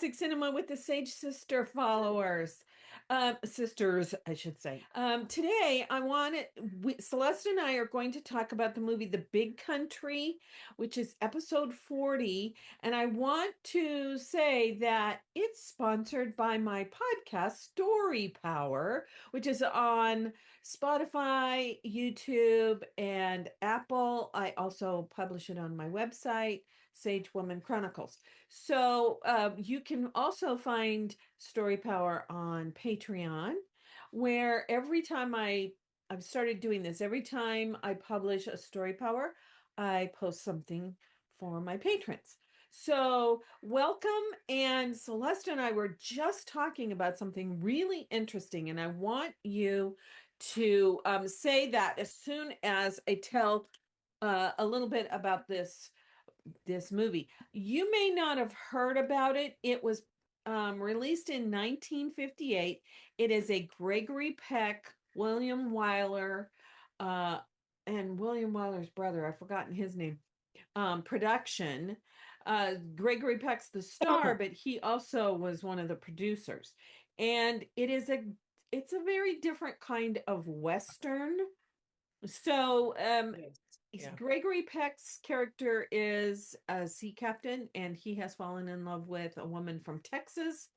Classic Cinema with the Sage Sister followers. Sisters, I should say. Today, Celeste and I are going to talk about the movie The Big Country, which is episode 40. And I want to say that it's sponsored by my podcast, Story Power, which is on Spotify, YouTube, and Apple. I also publish it on my website, Sage Woman Chronicles. So you can also find Story Power on Patreon, where every time I've started doing this, every time I publish a Story Power, I post something for my patrons. So welcome. And Celeste and I were just talking about something really interesting, and I want you to say that as soon as I tell a little bit about this movie. You may not have heard about it. It was released in 1958. It is a Gregory Peck, William Wyler, uh, and William Wyler's brother, I've forgotten his name, production. Gregory Peck's the star, but he also was one of the producers. And it's a very different kind of Western. So Yeah. Gregory Peck's character is a sea captain, and he has fallen in love with a woman from Texas.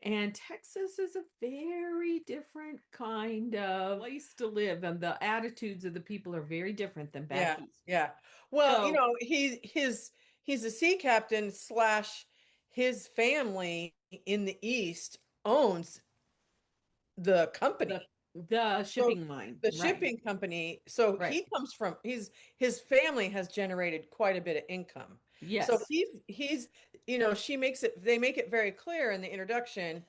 And Texas is a very different kind of place to live, and the attitudes of the people are very different than back Yeah. east. Yeah. Well, So, he's a sea captain slash his family in the East owns the the company. the So shipping line, the right, shipping company, so right, his family has generated quite a bit of income. So yes. she makes it they make it very clear in the introduction,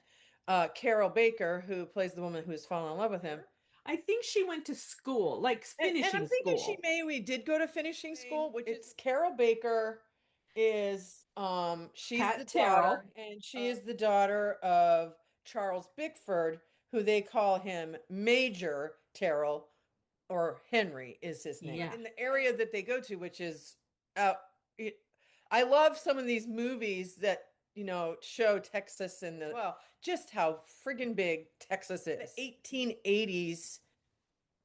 Carol Baker, who plays the woman who's fallen in love with him. I think she went to school, like And I'm finishing thinking school. we did go to finishing school, which it's Carol Baker is she's the Pat Terrell. daughter, and she is the daughter of Charles Bickford, who they call him Major Terrell, or Henry is his name. Yeah. In the area that they go to, which is out it, I love some of these movies that show Texas and just how friggin' big Texas is. The 1880s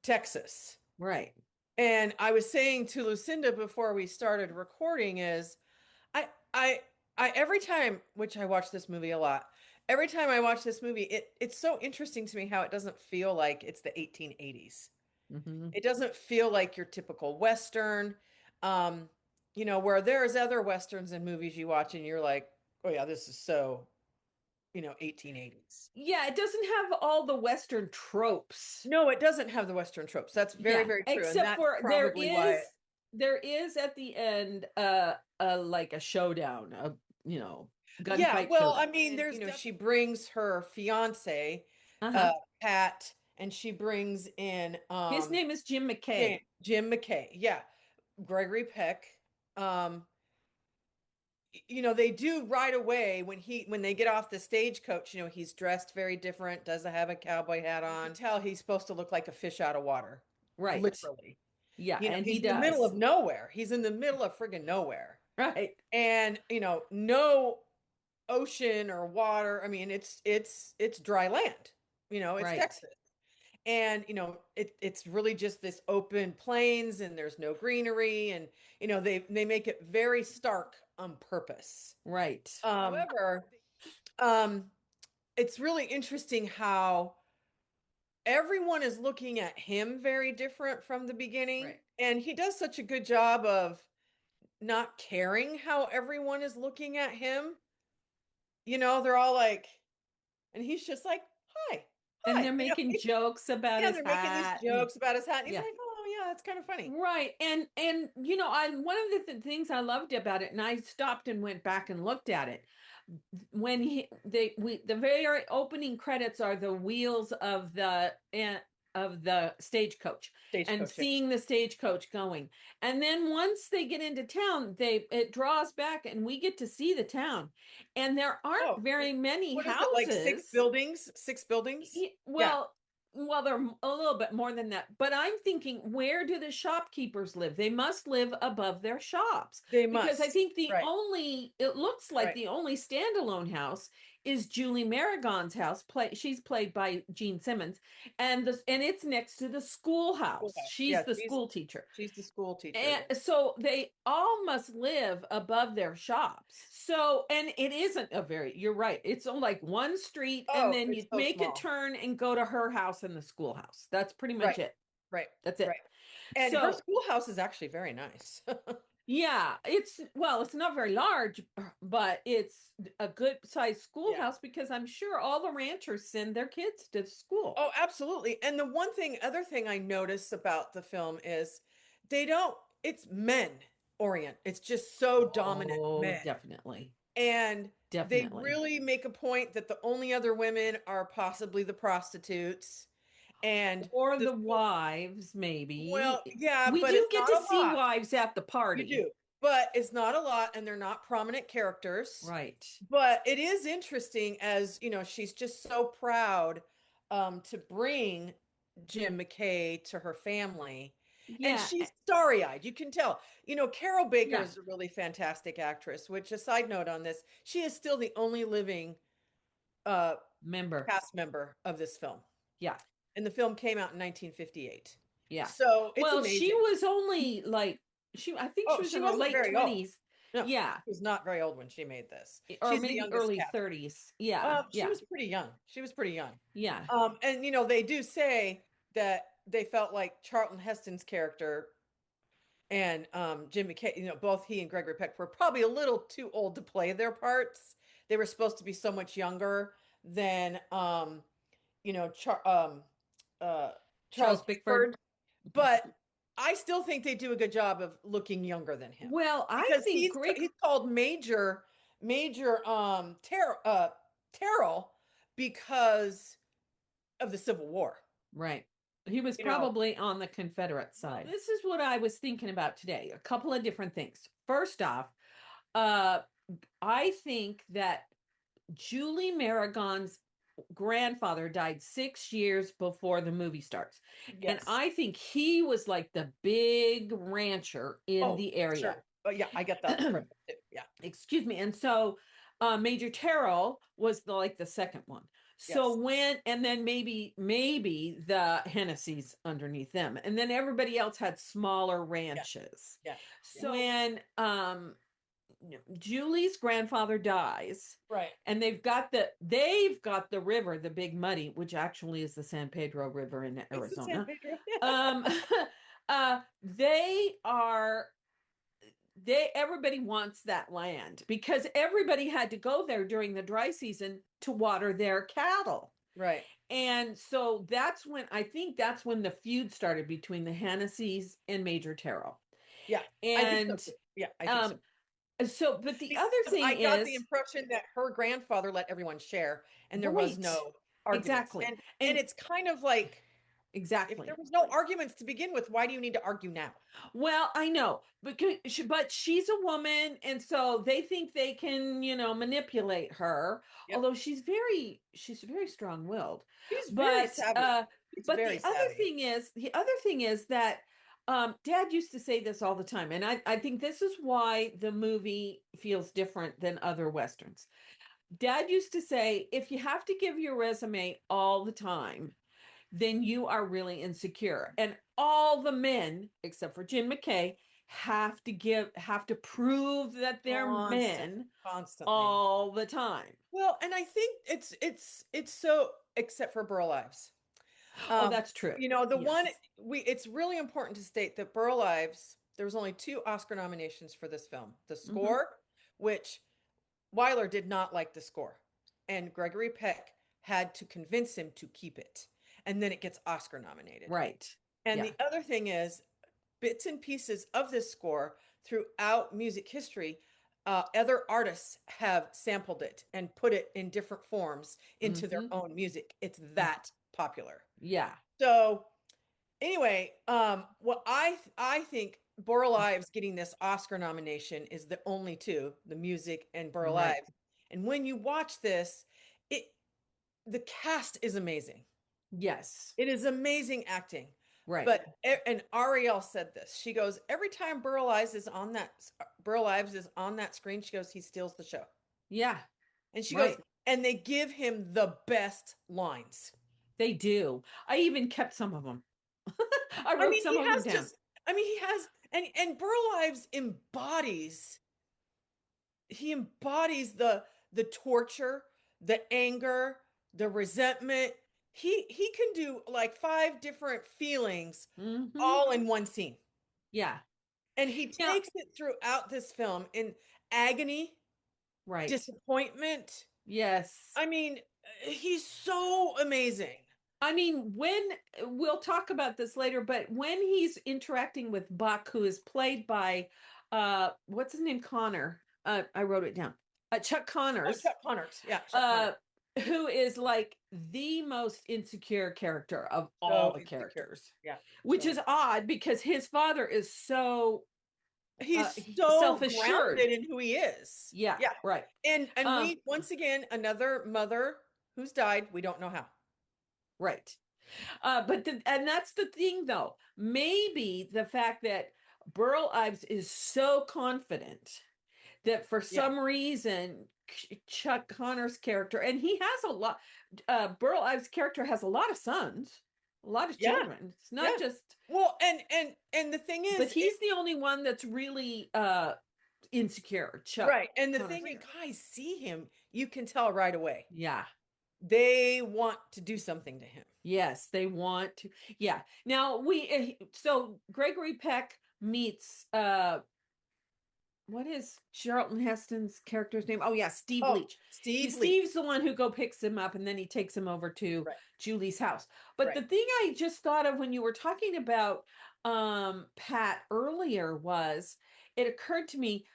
Texas. Right. And I was saying to Lucinda before we started recording is I I I every time, which I watch this movie a lot, every time I watch this movie, it's so interesting to me how it doesn't feel like it's the 1880s. Hmm. It doesn't feel like your typical Western. Um, where there's other Westerns and movies you watch and you're like, oh yeah, this is so, 1880s. Yeah, it doesn't have all the Western tropes. No, it doesn't have the Western tropes. That's very, Yeah, very true. And except that's for probably why. there is at the end like a showdown, a you know, Yeah, gunfight well, I showdown. mean, she brings her fiance, Uh-huh. Pat, and she brings in His name is Jim McKay. Jim McKay. Yeah. Gregory Peck. Um, they do right away when they get off the stagecoach, he's dressed very different, doesn't have a cowboy hat on. You can tell he's supposed to look like a fish out of water, Right. literally. Yeah, and he He's in the middle does. of nowhere. He's in the middle of friggin' nowhere. Right. And, no ocean or water. I mean, it's dry land. It's Right. Texas. And it's really just this open plains, and there's no greenery, and they make it very stark on purpose. Right. However, um it's really interesting how everyone is looking at him very different from the beginning. Right. And he does such a good job of not caring how everyone is looking at him. They're all like, and he's just like, hi, And hi. they're making jokes about Yeah, his they're making these hat and jokes about his hat. And he's yeah. like, oh yeah, that's kind of funny. Right. And I one of the things I loved about it, and I stopped and went back and looked at it. When the very opening credits are the wheels of the stagecoach and Stagecoach. seeing the stagecoach going. And then once they get into town, it draws back and we get to see the town. And there aren't Oh, very many what is it, like houses. six buildings? Yeah, Yeah. well, well, they're a little bit more than that. But I'm thinking, where do the shopkeepers live? They must live above their shops They because I must. think Right. it looks like Right. the only standalone house is Julie Maragon's house. She's played by Gene Simmons, and it's next to the schoolhouse. Schoolhouse. She's Yeah, the school teacher. she's the school teacher. And Yeah. so they all must live above their shops. So, and it isn't a very, you're right. It's on like one street, and Oh, then it's you so make a small. turn and go to her house and the schoolhouse. That's pretty much Right. it. Right. That's Right. it. And her So, schoolhouse is actually very nice. yeah, it's not very large, but it's a good sized Yeah. schoolhouse because I'm sure all the ranchers send their kids to school. Oh, absolutely. And the other thing I notice about the film is it's men orient. It's just so dominant Oh, men. definitely. And they Definitely. really make a point that the only other women are possibly the prostitutes and Or the the wives, maybe. well, yeah, We but do it's get not to a see lot. wives at the You party. do. But it's not a lot and they're not prominent characters. Right. But it is interesting as, she's just so proud to bring Jim McKay to her family. And Yeah. she's starry-eyed. You can tell. Carol Baker Yeah. is a really fantastic actress, which a side note on this, she is still the only living uh Member. cast member of this film. Yeah. And the film came out in 1958. Yeah. So it's Well, she amazing. was only like I think she Oh, was she in her wasn't late very old. 20s. No, Yeah. she was not very old when she made this. Or She's the maybe youngest early cast. 30s. Yeah. She Yeah. was pretty young. She was pretty young. Yeah. And they do say that they felt like Charlton Heston's character and Jim McKay, both he and Gregory Peck were probably a little too old to play their parts. They were supposed to be so much younger than you know, Char- uh, Charles Charles Bickford. Bickford, but I still think they do a good job of looking younger than him Well, I because think he's called Major Terrell because of the Civil War. right. He was You know, probably on the Confederate side. This is what I was thinking about today. A couple of different things. First off, uh, I think that Julie Maragon's grandfather died 6 years before the movie starts. And yes. I think he was like the big rancher in Oh, the for area. sure. Oh, yeah, I get that impression too. Yeah. Excuse me. And so Major Terrell was like the second one. So Yes. and then maybe the Hennessy's underneath them. And then everybody else had smaller Yeah. ranches. Yeah. Yeah. So when Julie's grandfather dies, Right. and they've got the river, the Big Muddy, which actually is the San Pedro River in It's the San Arizona. Pedro. Um, they are everybody wants that land because everybody had to go there during the dry season to water their cattle. Right. And so I think that's when the feud started between the Hennessy's and Major Terrell. Yeah. I think so And too. Yeah, I think so. but the other Because thing I got the is impression that her grandfather let everyone share and there was right. no arguments. Exactly. And And it's kind of like if there exactly. was no arguments to begin with, why do you need to argue now? Well, I know, but she's a woman, and so they think they can, manipulate her. Yep. Although she's very strong-willed. He's very But savvy. He's but very savvy. the other thing is that Dad used to say this all the time, and I think this is why the movie feels different than other westerns. Dad used to say, if you have to give your resume all the time, then you are really insecure. And all the men, except for Jim McKay, have to prove that they're Constantly. men Constantly. all the time. Well, and I think it's so except for Burl Ives. Oh, Um, that's true. the one Yes. it's really important to state that Burl Ives, there was only two Oscar nominations for this film. The Hmm. score, which Weiler did not like the score, and Gregory Peck had to convince him to keep it. And then it gets Oscar nominated. Right. And Yeah. the other thing is bits and pieces of this score throughout music history, other artists have sampled it and put it in different forms into their Hmm. own music. It's that popular. Yeah. So anyway, what I think Burl Ives getting this Oscar nomination is the only two, the music and Burl Right. Ives. And when you watch this, it the cast is amazing. Yes. It is amazing acting. Right. But and Ariel said this. She goes, every time Burl Ives is on that screen, she goes, he steals the show. Yeah. And she goes, Right. and they give him the best lines. They do. I even kept some of them. I I wrote mean, some he of them has down. just, I mean, he has, and Burl Ives embodies, he embodies the torture, the anger, the resentment. He can do like five different feelings Hmm. all in one scene. Yeah. And he Now, takes it throughout this film in agony, right. disappointment. Yes. I mean, he's so amazing. I mean, when we'll talk about this later, but when he's interacting with Buck, who is played by what's his name? Connor. I wrote it down. Chuck Oh, Connors, Chuck Connors. Yeah, Chuck Connors. uh who is like the most insecure character of all So the insecure. characters, Yeah. which So is odd because his father is so he's so self-assured. grounded in who he is. Yeah, Yeah. right. And we once again another mother who's died. We don't know how. Right. And that's the thing though. Maybe the fact that Burl Ives is so confident that for Yeah. some reason Chuck Connor's character, and he has a lot, Burl Ives' character has a lot of sons, a lot of Yeah. children. It's Yeah. not just, Well, and the thing but is, he's the only one that's really insecure, Chuck right. And the Connor's thing when character. guys see him, you can tell right away. Yeah. They want to do something to him. Yes, they want to. Yeah. Now so Gregory Peck meets what is Charlton Heston's character's name? Oh yeah, Steve Oh, Leach. Steve Steve's Leach. the one who picks him up and then he takes him over to Right. Julie's house. But Right. the thing I just thought of when you were talking about Pat earlier was it occurred to me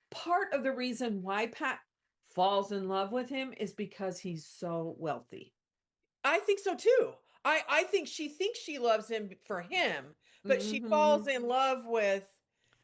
part of the reason why Pat falls in love with him is because he's so wealthy. I think so too. I think she thinks she loves him for him, but she falls Hmm. in love with,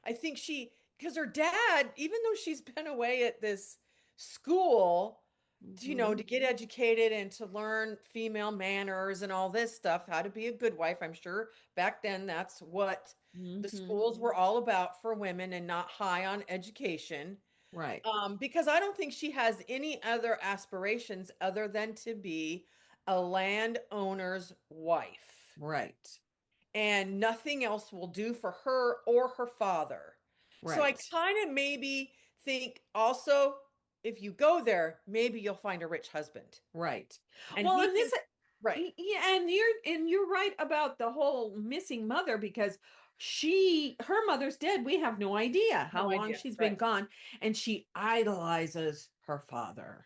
I think she, because her dad, even though she's been away at this school, Hmm. to get educated and to learn female manners and all this stuff, how to be a good wife. I'm sure back then that's what the Hmm. schools were all about for women and not high on education. Right. Because I don't think she has any other aspirations other than to be a landowner's wife. Right. And nothing else will do for her or her father. So I Right. kind of maybe think also, if you go there, maybe you'll find a rich husband. Right. And Well, he and can, this right, yeah, and you're right about the whole missing mother because her mother's dead. We have no idea how no long idea. she's been Right. gone, and she idolizes her father.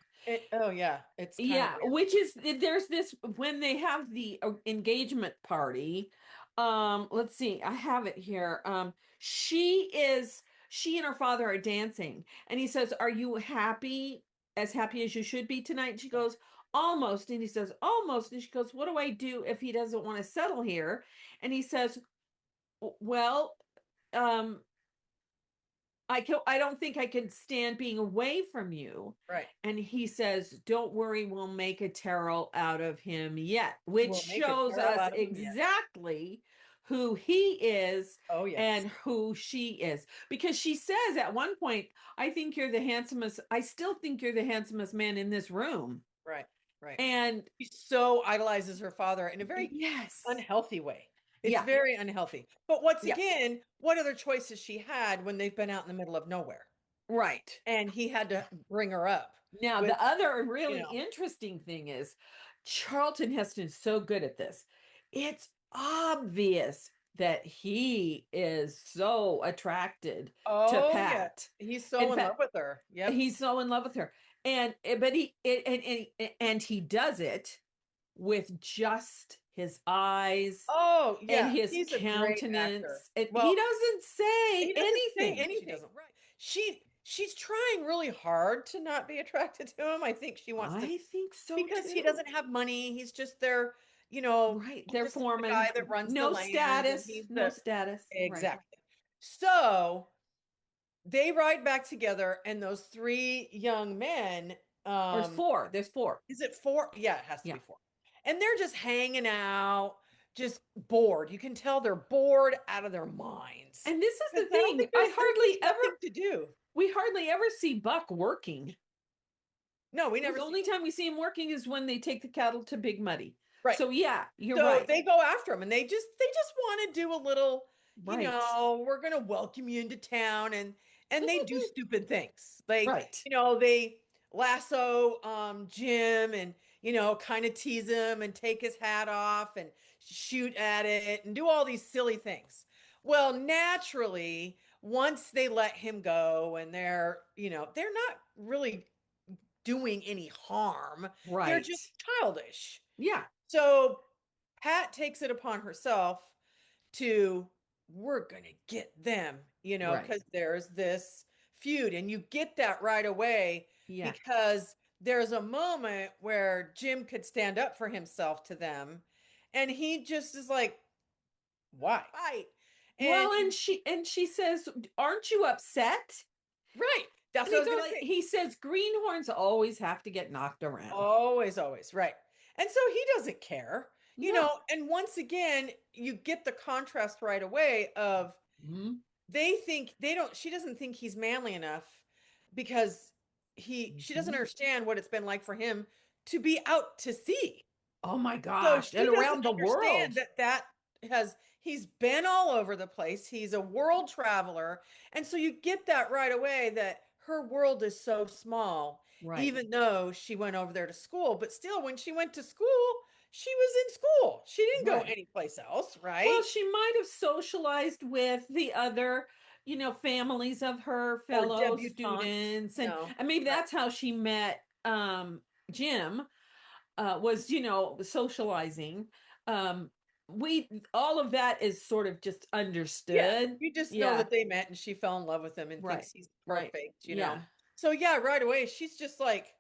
Oh, yeah. It's kind of Yeah, weird. which is there's this when they have the engagement party. Let's see, I have it here. She and her father are dancing, and he says, "Are you happy? As happy as you should be tonight?" And she Yeah. goes, "Almost." And he says, "Almost." And she goes, "What do I do if he doesn't want to settle here?" And he says, "Well, um, I don't think I can stand being away from you." Right. And he says, "Don't worry, we'll make a Terrell out of him yet," which We'll make a shows Carol us out of him yet. exactly who he is Oh, yes. and who she is. Because she says at one point, I still think you're the handsomest man in this room. Right. Right. And She so idolizes her father in a very yes. unhealthy way. It's Yeah. very unhealthy. But once Yeah. again, what other choices she had when they've been out in the middle of nowhere? Right. And he had to bring her up Now, with, the other you really know, interesting thing is Charlton Heston is so good at this. It's obvious that he is so attracted to oh yeah, Pat. he's In so in love fact, with her. Yep. he's so in love with her. And he does it with just his eyes Oh and yeah, his he's a great actor. countenance. He Well, doesn't say he doesn't say anything. She anything. doesn't. Right. She's trying really hard to not be attracted to him. I think she wants to I think so because he too. doesn't have money. He's just their, Right. They're just the foreman. guy that runs the No land and status. he's No the status. Right. exactly. So they ride back together and those three young men, Or it's four. There's four. is it four? Yeah, it has to Yeah. be four. and they're just hanging out, just bored. You can tell they're bored out of their minds And this is the because I don't thing. think there's just nothing to do. We hardly ever see Buck working. No, we never The see. only time we see him working is when they take the cattle to Big Muddy. Right. So yeah, you're So right. they go after him and they just want to do a little, Right. we're going to welcome you into town, and they do stupid things. Like, Right. they lasso Jim and kind of tease him and take his hat off and shoot at it and do all these silly things. Well, naturally, once they let him go and they're not really doing any harm. They're Right. just childish. Yeah. So Pat takes it upon herself to, we're going to get them, Right. because there's this feud. And you get that right away Yeah. because there's a moment where Jim could stand up for himself to them. And he just is like, why? Fight. And Well, and she says, "Aren't you upset?" right. That's And what I he was going goes, to say. he says, "Greenhorns always have to get knocked around." Always, always. Right. And so he doesn't care, No. and once again, you get the contrast right away of, Mhm. she doesn't think he's manly enough because she doesn't Mhm. understand what it's been like for him to be out to sea. Oh my So gosh. she And doesn't around the understand world. that he's been all over the place. He's a world traveler. And so you get that right away that her world is so small, Right. even though she went over there to school. But still, when she went to school, she was in school. She didn't go Right. anyplace else, Well, right? she might have socialized with the other, families of her Or fellow debutantes. students, No. and maybe Right. that's how she met Jim, was, socializing. Um we all of that is sort of just Yeah. understood. You just know Yeah, that they met and she fell in love with him and right. thinks he's Right. perfect. Yeah. So yeah, right away she's just like,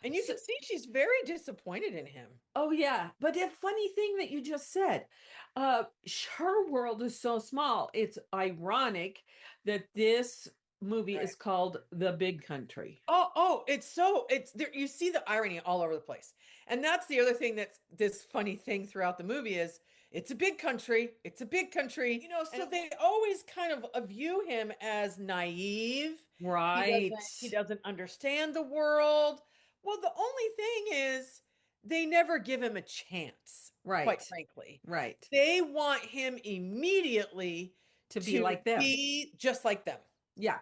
and you So, can see she's very disappointed in him. oh yeah, but the funny thing that you just said, her world is so small. It's ironic that this movie Right. is called The Big Country. It's there. You see the irony all over the place. And that's the other thing that's this funny thing throughout the movie is it's a big country. It's a big country. So they always kind of view him as naive. Right. He doesn't understand the world. Well, the only thing is they never give him a chance, quite Right. frankly. Right. They want him immediately To be to like them. be just like them. Yeah.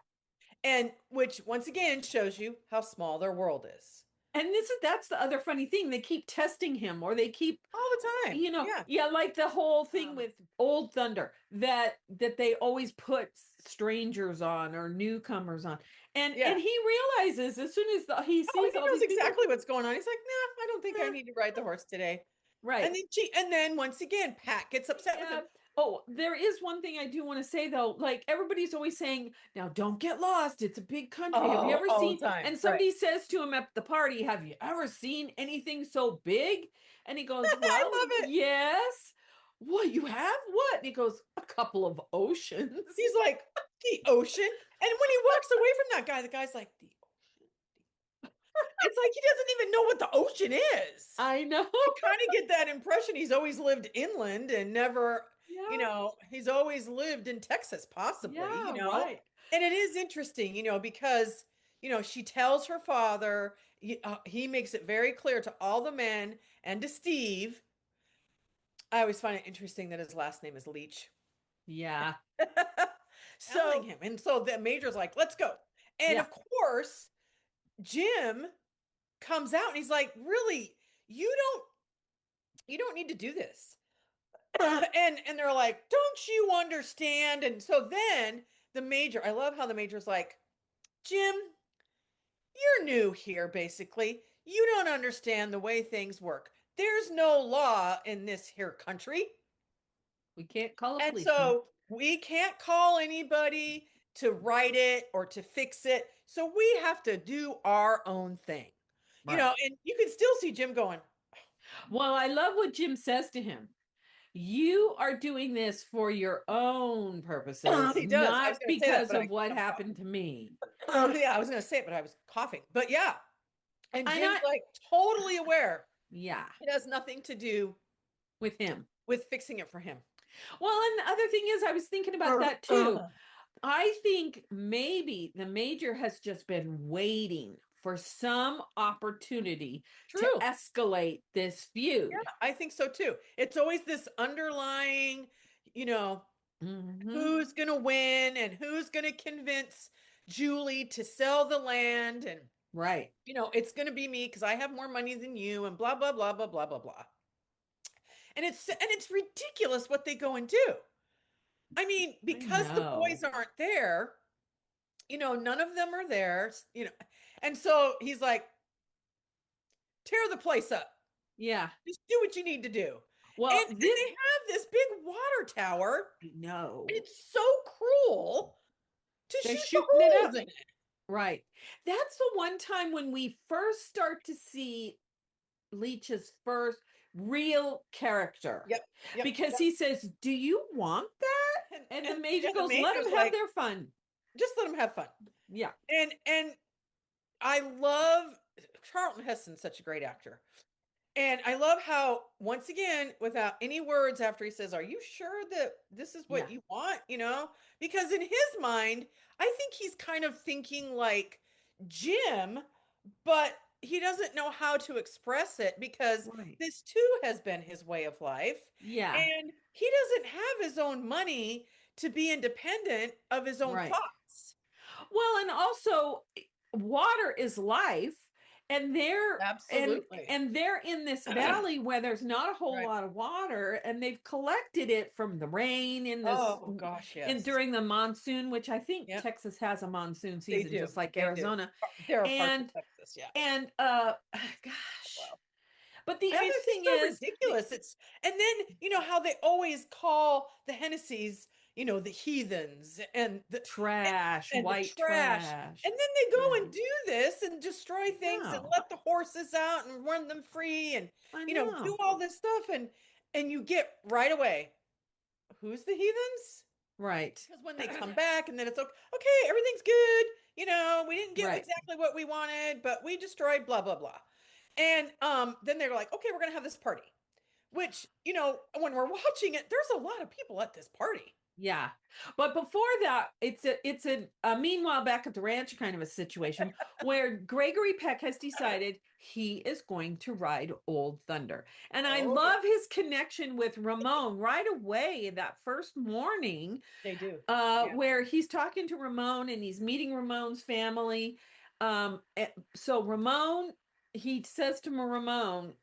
And which once again shows you how small their world is. And that's the other funny thing. They keep testing him, or they keep, All the time. Yeah. yeah, like the whole thing with Old Thunder, that they always put strangers on or newcomers on. And Yeah. he realizes as soon as he Oh, sees he all knows these people. exactly what's going on. He's like, nah, I don't think I "Eh, need to ride the horse today. right. And then once again, Pat gets upset with Yeah. him. Oh, there is one thing I do want to say though. Like everybody's always saying, now don't get lost. It's a big country. Have you Oh, ever all seen? the time. And Right. somebody says to him at the party, "Have you ever seen anything so big?" And he goes, I "Well, love it. yes." "What, you have what?" And he goes, "A couple of oceans." He's like, the ocean. And when he walks away from that guy, the guy's like, the ocean. It's like he doesn't even know what the ocean is. I know. You kind of get that impression he's always lived inland and never, Yeah. he's always lived in Texas, possibly, Yeah. Right. And it is interesting, because, she tells her father, he makes it very clear to all the men and to Steve. I always find it interesting that his last name is Leach. Yeah. Telling him. And so the major's like, let's go. And Yeah. of course, Jim comes out and he's like, really, you don't need to do this. And they're like, don't you understand? And so then the major, I love how the major's like, Jim, you're new here, basically. You don't understand the way things work. There's no law in this here country. We can't call a And policeman. so we can't call anybody to write it or to fix it. So we have to do our own thing. Right. And you can still see Jim going, Well, I love what Jim says to him. You are doing this for your own purposes, he does. I was not going to say that, because but of what happened to me. yeah, I was going to say it, but I was coughing. But yeah. And And Jim's like totally aware. Yeah. It has nothing to do With him. with fixing it for him. Well, and the other thing is, I was thinking about that too. I think maybe the major has just been waiting for some opportunity to True. escalate this Yeah, feud. I think so too. It's always this underlying, you know, Hmm. who's going to win and who's going to convince Julie to sell the land. And, Right. it's going to be me because I have more money than you and blah, blah, blah, blah, blah, blah, blah. And it's ridiculous what they go and do. I mean, I because the know. boys aren't there, none of them are there, And so he's like, tear the place up. Yeah. Just do what you need to do. Well, And this, they have this big water tower. I know. And it's so cruel to They're shoot the shooting it holes up. in it. Right. That's the one time when we first start to see Leach's first real character. Yep. Yep. Because Yep. he says, "Do you want that?" And And the and major and the goes, "Let major's them have like, their fun." just let them have fun. Yeah. And I love Charlton Heston's such a great actor. And I love how, once again, without any words after he says, "Are you sure that this is what Yeah. you want?" Because in his mind, I think he's kind of thinking like Jim, but he doesn't know how to express it because Right. this too has been his way of life. Yeah. And he doesn't have his own money to be independent of his own Right. thoughts. Well, and also water is life, and they're and Absolutely. and they're in this valley where there's not a whole Right. lot of water, and they've collected it from the rain in this Oh gosh, in yes. during the monsoon, which I think Yep, Texas has a monsoon they season do. just like They do. Arizona. There are parts of And Texas, yeah. gosh. Wow. But the I mean, other it's just thing so is ridiculous. And then how they always call the Hennessy's, the heathens trash, and the white trash. trash. And then they go Yeah. and do this and destroy things and No, let the horses out and run them free and I do know. all this stuff and you get right away, who's the heathens? Right. Because when they come back and then it's okay, everything's good. We didn't get Right. exactly what we wanted, but we destroyed blah blah blah. And then they're like, okay, we're gonna have this party. Which, when we're watching it, there's a lot of people at this party. Yeah. But before that, it's a meanwhile back at the ranch kind of a situation where Gregory Peck has decided he is going to ride Old Thunder. And I Oh yeah, love his connection with Ramon right away that first morning, they do. Yeah. where he's talking to Ramon and he's meeting Ramon's family. So Ramon, he says to Ramon,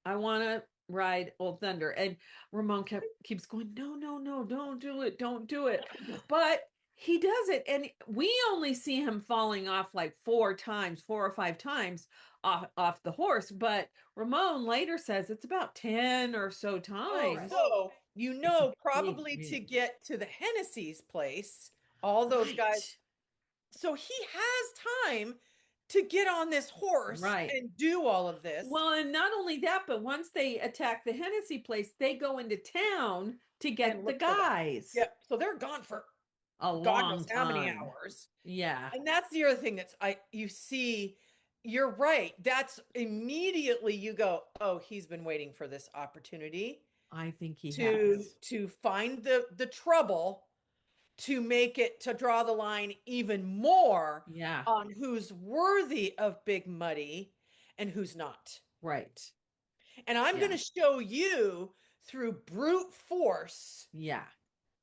"I want to ride Old Thunder," and Ramon keeps going, "No, no, no, don't do it, don't do it." But he does it, and we only see him falling off like 4 times, 4 or 5 times off the horse. But Ramon later says it's about 10 or so Oh, times. so It's a big probably to win. get to the Hennessy's place, all those guys. Right. So he has time to get on this horse Right. and do all of this Well, and not only that, but once they attack the Hennessy place, they go into town to get and the look for them. guys. Yep. So they're gone for A God knows long how many time. hours. Yeah, And that's the other thing you see, you're right. That's immediately you go, oh, he's been waiting for this opportunity I think he to has. to find the trouble to make it to draw the line even more Yeah, on who's worthy of Big Muddy and who's not. right. And I'm going Yeah, to show you through brute force yeah.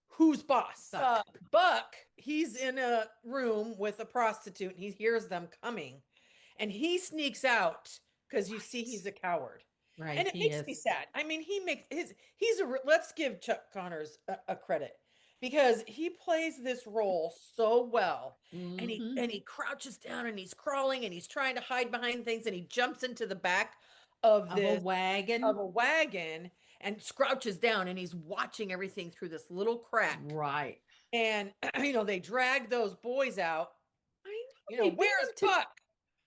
who's boss. Suck. Buck, he's in a room with a prostitute and he hears them coming and he sneaks out because you see Right. he's a coward. Right. And it He makes me is. sad. I mean, let's give Chuck Connors a credit because he plays this role so well. And he Hmm. and he crouches down and he's crawling and he's trying to hide behind things and he jumps into the back of Of a this of wagon. a wagon and crouches down and he's watching everything through this little crack. Right. And they drag those boys out. I know they bring Where's him to. Buck?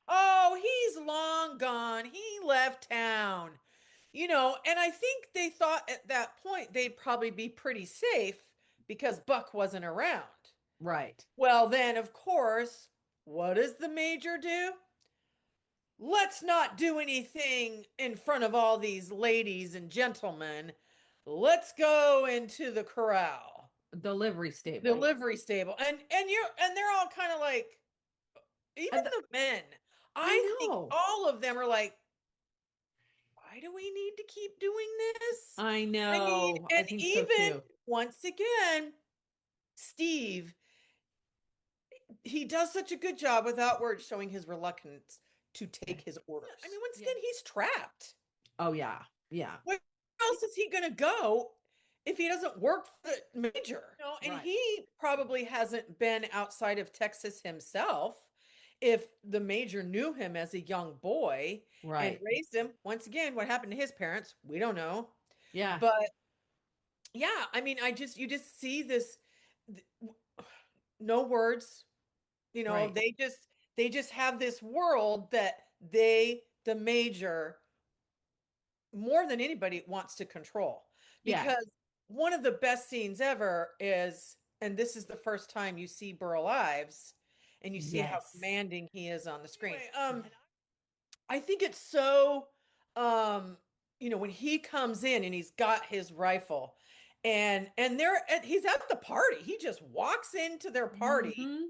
Oh, he's long gone. He left town. And I think they thought at that point they'd probably be pretty safe because Buck wasn't around. Right. Well, then, of course, what does the major do? let's not do anything in front of all these ladies and gentlemen. Let's go into the corral, The livery the stable. livery stable. And they're all kind of like, even And the men, I I think know. all of them are like, why do we need to keep doing this? I I mean, know. I and think so even too. once again, Steve, he does such a good job without words showing his reluctance to take his orders. I mean, once again, he's trapped. Oh yeah. Yeah. Where else is he going to go if he doesn't work for the major? And Right. he probably hasn't been outside of Texas himself. If the major knew him as a young boy and Right. raised him, once again, what happened to his parents, we don't know. Yeah. But yeah, I mean, you just see this, no words, Right. they just have this world that the major, more than anybody, wants to control. Yeah. Because one of the best scenes ever is, and this is the first time you see Burl Ives and you see how Yes. commanding he is on the screen. I think it's so, um when he comes in and he's got his rifle, and he's at the party, he just walks into their party, Mm-hmm.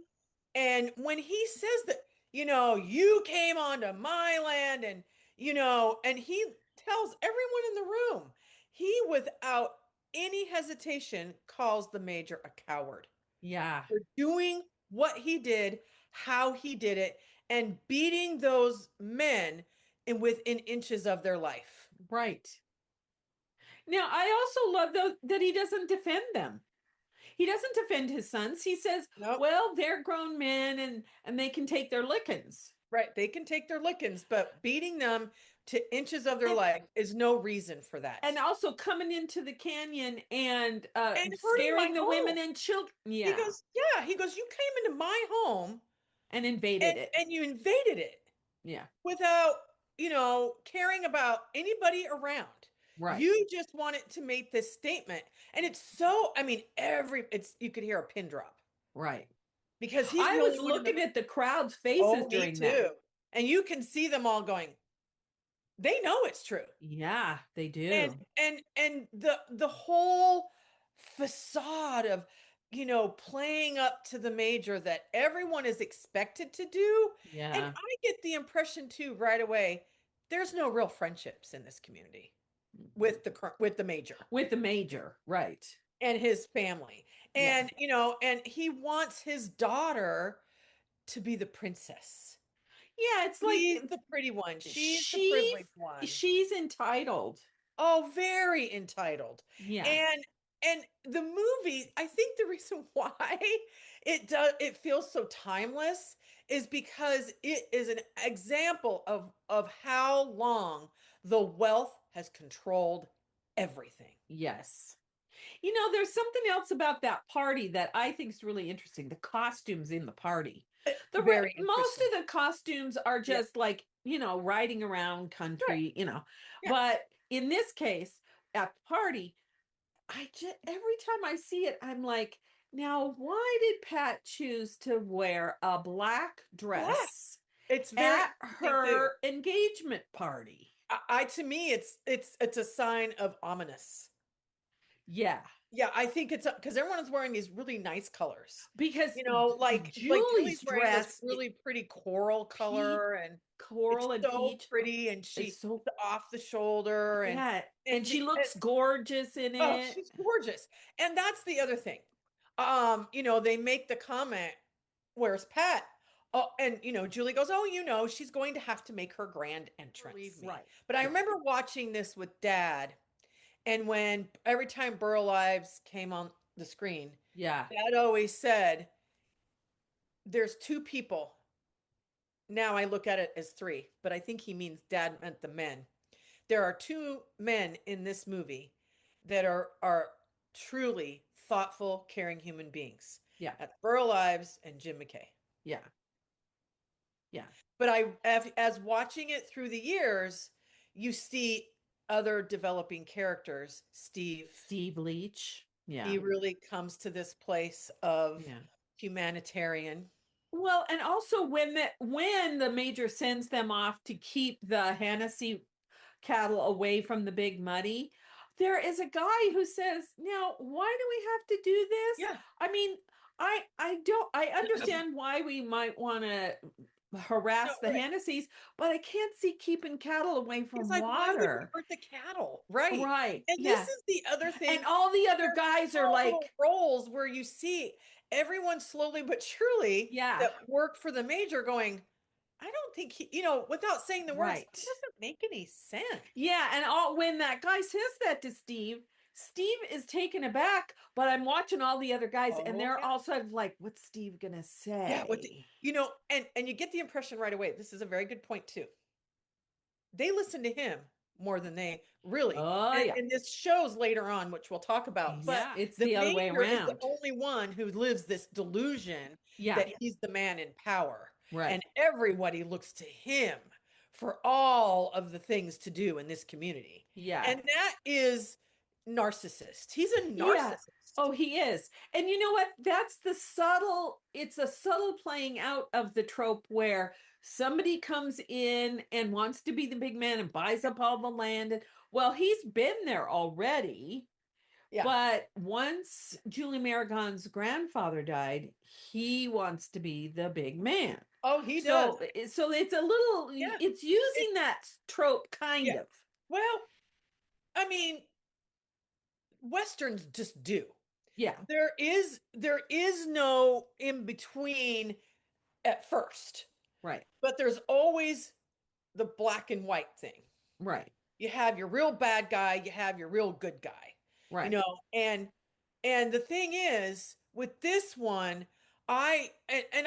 and when he says that, you came onto my land, and he tells everyone in the room, he, without any hesitation, calls the major a coward Yeah. for doing what he did, how he did it, and beating those men within inches of their life. Right. Now, I also love though that he doesn't defend them. He doesn't defend his sons. He says, Nope. "Well, they're grown men and they can take their lickings." Right. They can take their lickings, but beating them to inches of their And life is no reason for that. and also coming into the canyon and And hurting my scaring the women home. and children. He Yeah. goes, yeah, he goes, you came into my home And and invaded it. and you invaded it Yeah. without, caring about anybody around. Right. You just wanted to make this statement. And it's so, I mean, you could hear a pin drop Right. because he's I the only was one in the, looking at the crowd's faces oh, me during that. too. And you can see them all going, they know it's true. Yeah, they and do. and the whole facade of, playing up to the major that everyone is expected to do. And Yeah. I get the impression too right away, there's no real friendships in this community Mhm. with the major With the major. Right. and his family. Yeah. And and he wants his daughter to be the princess. Yeah, it's like She's the pretty one, she's the she's privileged one. she's entitled. Oh, very entitled. Yeah. And the movie, I think the reason why it feels so timeless is because it is an example of how long the wealth has controlled everything. Yes. There's something else about that party that I think is really interesting. The costumes in the party. Very Most interesting. of the costumes are Yeah. just like, riding around Right. country. Yeah. But in this case, at the party, I just every time I see it, I'm like, now why did Pat choose to wear a black Black. dress It's very at interesting too. her engagement party? To me, it's a sign of ominous. Yeah, Yeah, I think it's because everyone is wearing these really nice colors. because Like Julie's Julie's wearing this dress, really pretty coral peach, color, and it's coral and so peach, pretty, and is she so off the shoulder, and yeah, and and she the looks gorgeous in oh, it. she's gorgeous. And that's the other thing. They make the comment, "Where's Pat?" Oh, and Julie goes, "Oh, she's going to have to make her grand entrance." Believe me. Right. But I Yeah. remember watching this with Dad, and when every time Burl Ives came on the screen, Yeah. Dad always said, there's two people. Now I look at it as three, but I think he means Dad meant the men. There are two men in this movie that are truly thoughtful, caring human beings. Yeah. That's Burl Ives and Jim McKay. Yeah. Yeah. But as watching it through the years, you see other developing characters. Steve, Steve Leach. Yeah. he really comes to this place of Yeah. humanitarian. Well, and also when the major sends them off to keep the Hennessy cattle away from the Big Muddy, there is a guy who says, "Now, why do we have to do this?" Yeah. I mean, I don't I understand why we might want to No, harass the right. Hennessy's, but I can't see keeping cattle away It's from like, why would we water. hurt the cattle? Right. Right. And this Yeah. is the other And thing. all the other There's guys are small little like, roles where you see everyone slowly but surely yeah, that work for the major going, I don't think he, without saying the words, it right. doesn't make any sense. Yeah, and all when that guy says that to Steve, Steve is taken aback, but I'm watching all the other guys and Oh, they're yeah. all sort of like, what's Steve gonna Yeah, say? and you get the impression right away. This is a very good point too. They listen to him more than they really. Oh yeah. And this shows later on, which we'll talk about. But Yeah, it's the the other way major is the around. only one who lives this delusion Yeah, that he's the man in power, right. and everybody looks to him for all of the things to do in this community. Yeah. And that is narcissist. He's a Yeah. narcissist. Oh, he is. And you know what? That's the subtle, it's a subtle playing out of the trope where somebody comes in and wants to be the big man and buys up all the land. And well, he's been there already. Yeah. But once Julie Maragon's grandfather died, he wants to be the big man. Oh, he does. So it's a little, Yeah. it's It, using that trope yeah. kind of. Well, I mean, Westerns just do. Yeah, There is no in between at first, right, but there's always the black and white thing. right, You have your real bad guy, you have your real good guy. You right. know, and the thing is with this one, and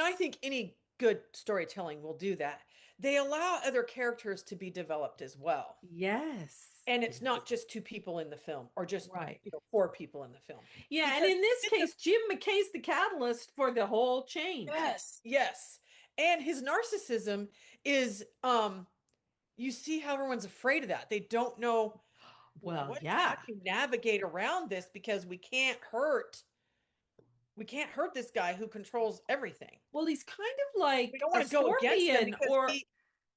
I think any good storytelling will do that. They allow other characters to be developed as well. Yes. And it's Yes. not just two people in the film or just, Right. four people in the film. Yeah, and Because in this it's a case, Jim McKay's the catalyst for the whole change. yes, yes. And his narcissism is you see how everyone's afraid of that. They don't know Well, how yeah. do you navigate around this because we can't hurt this guy who controls everything. Well, he's kind of We like don't a want to go against him scorpion because he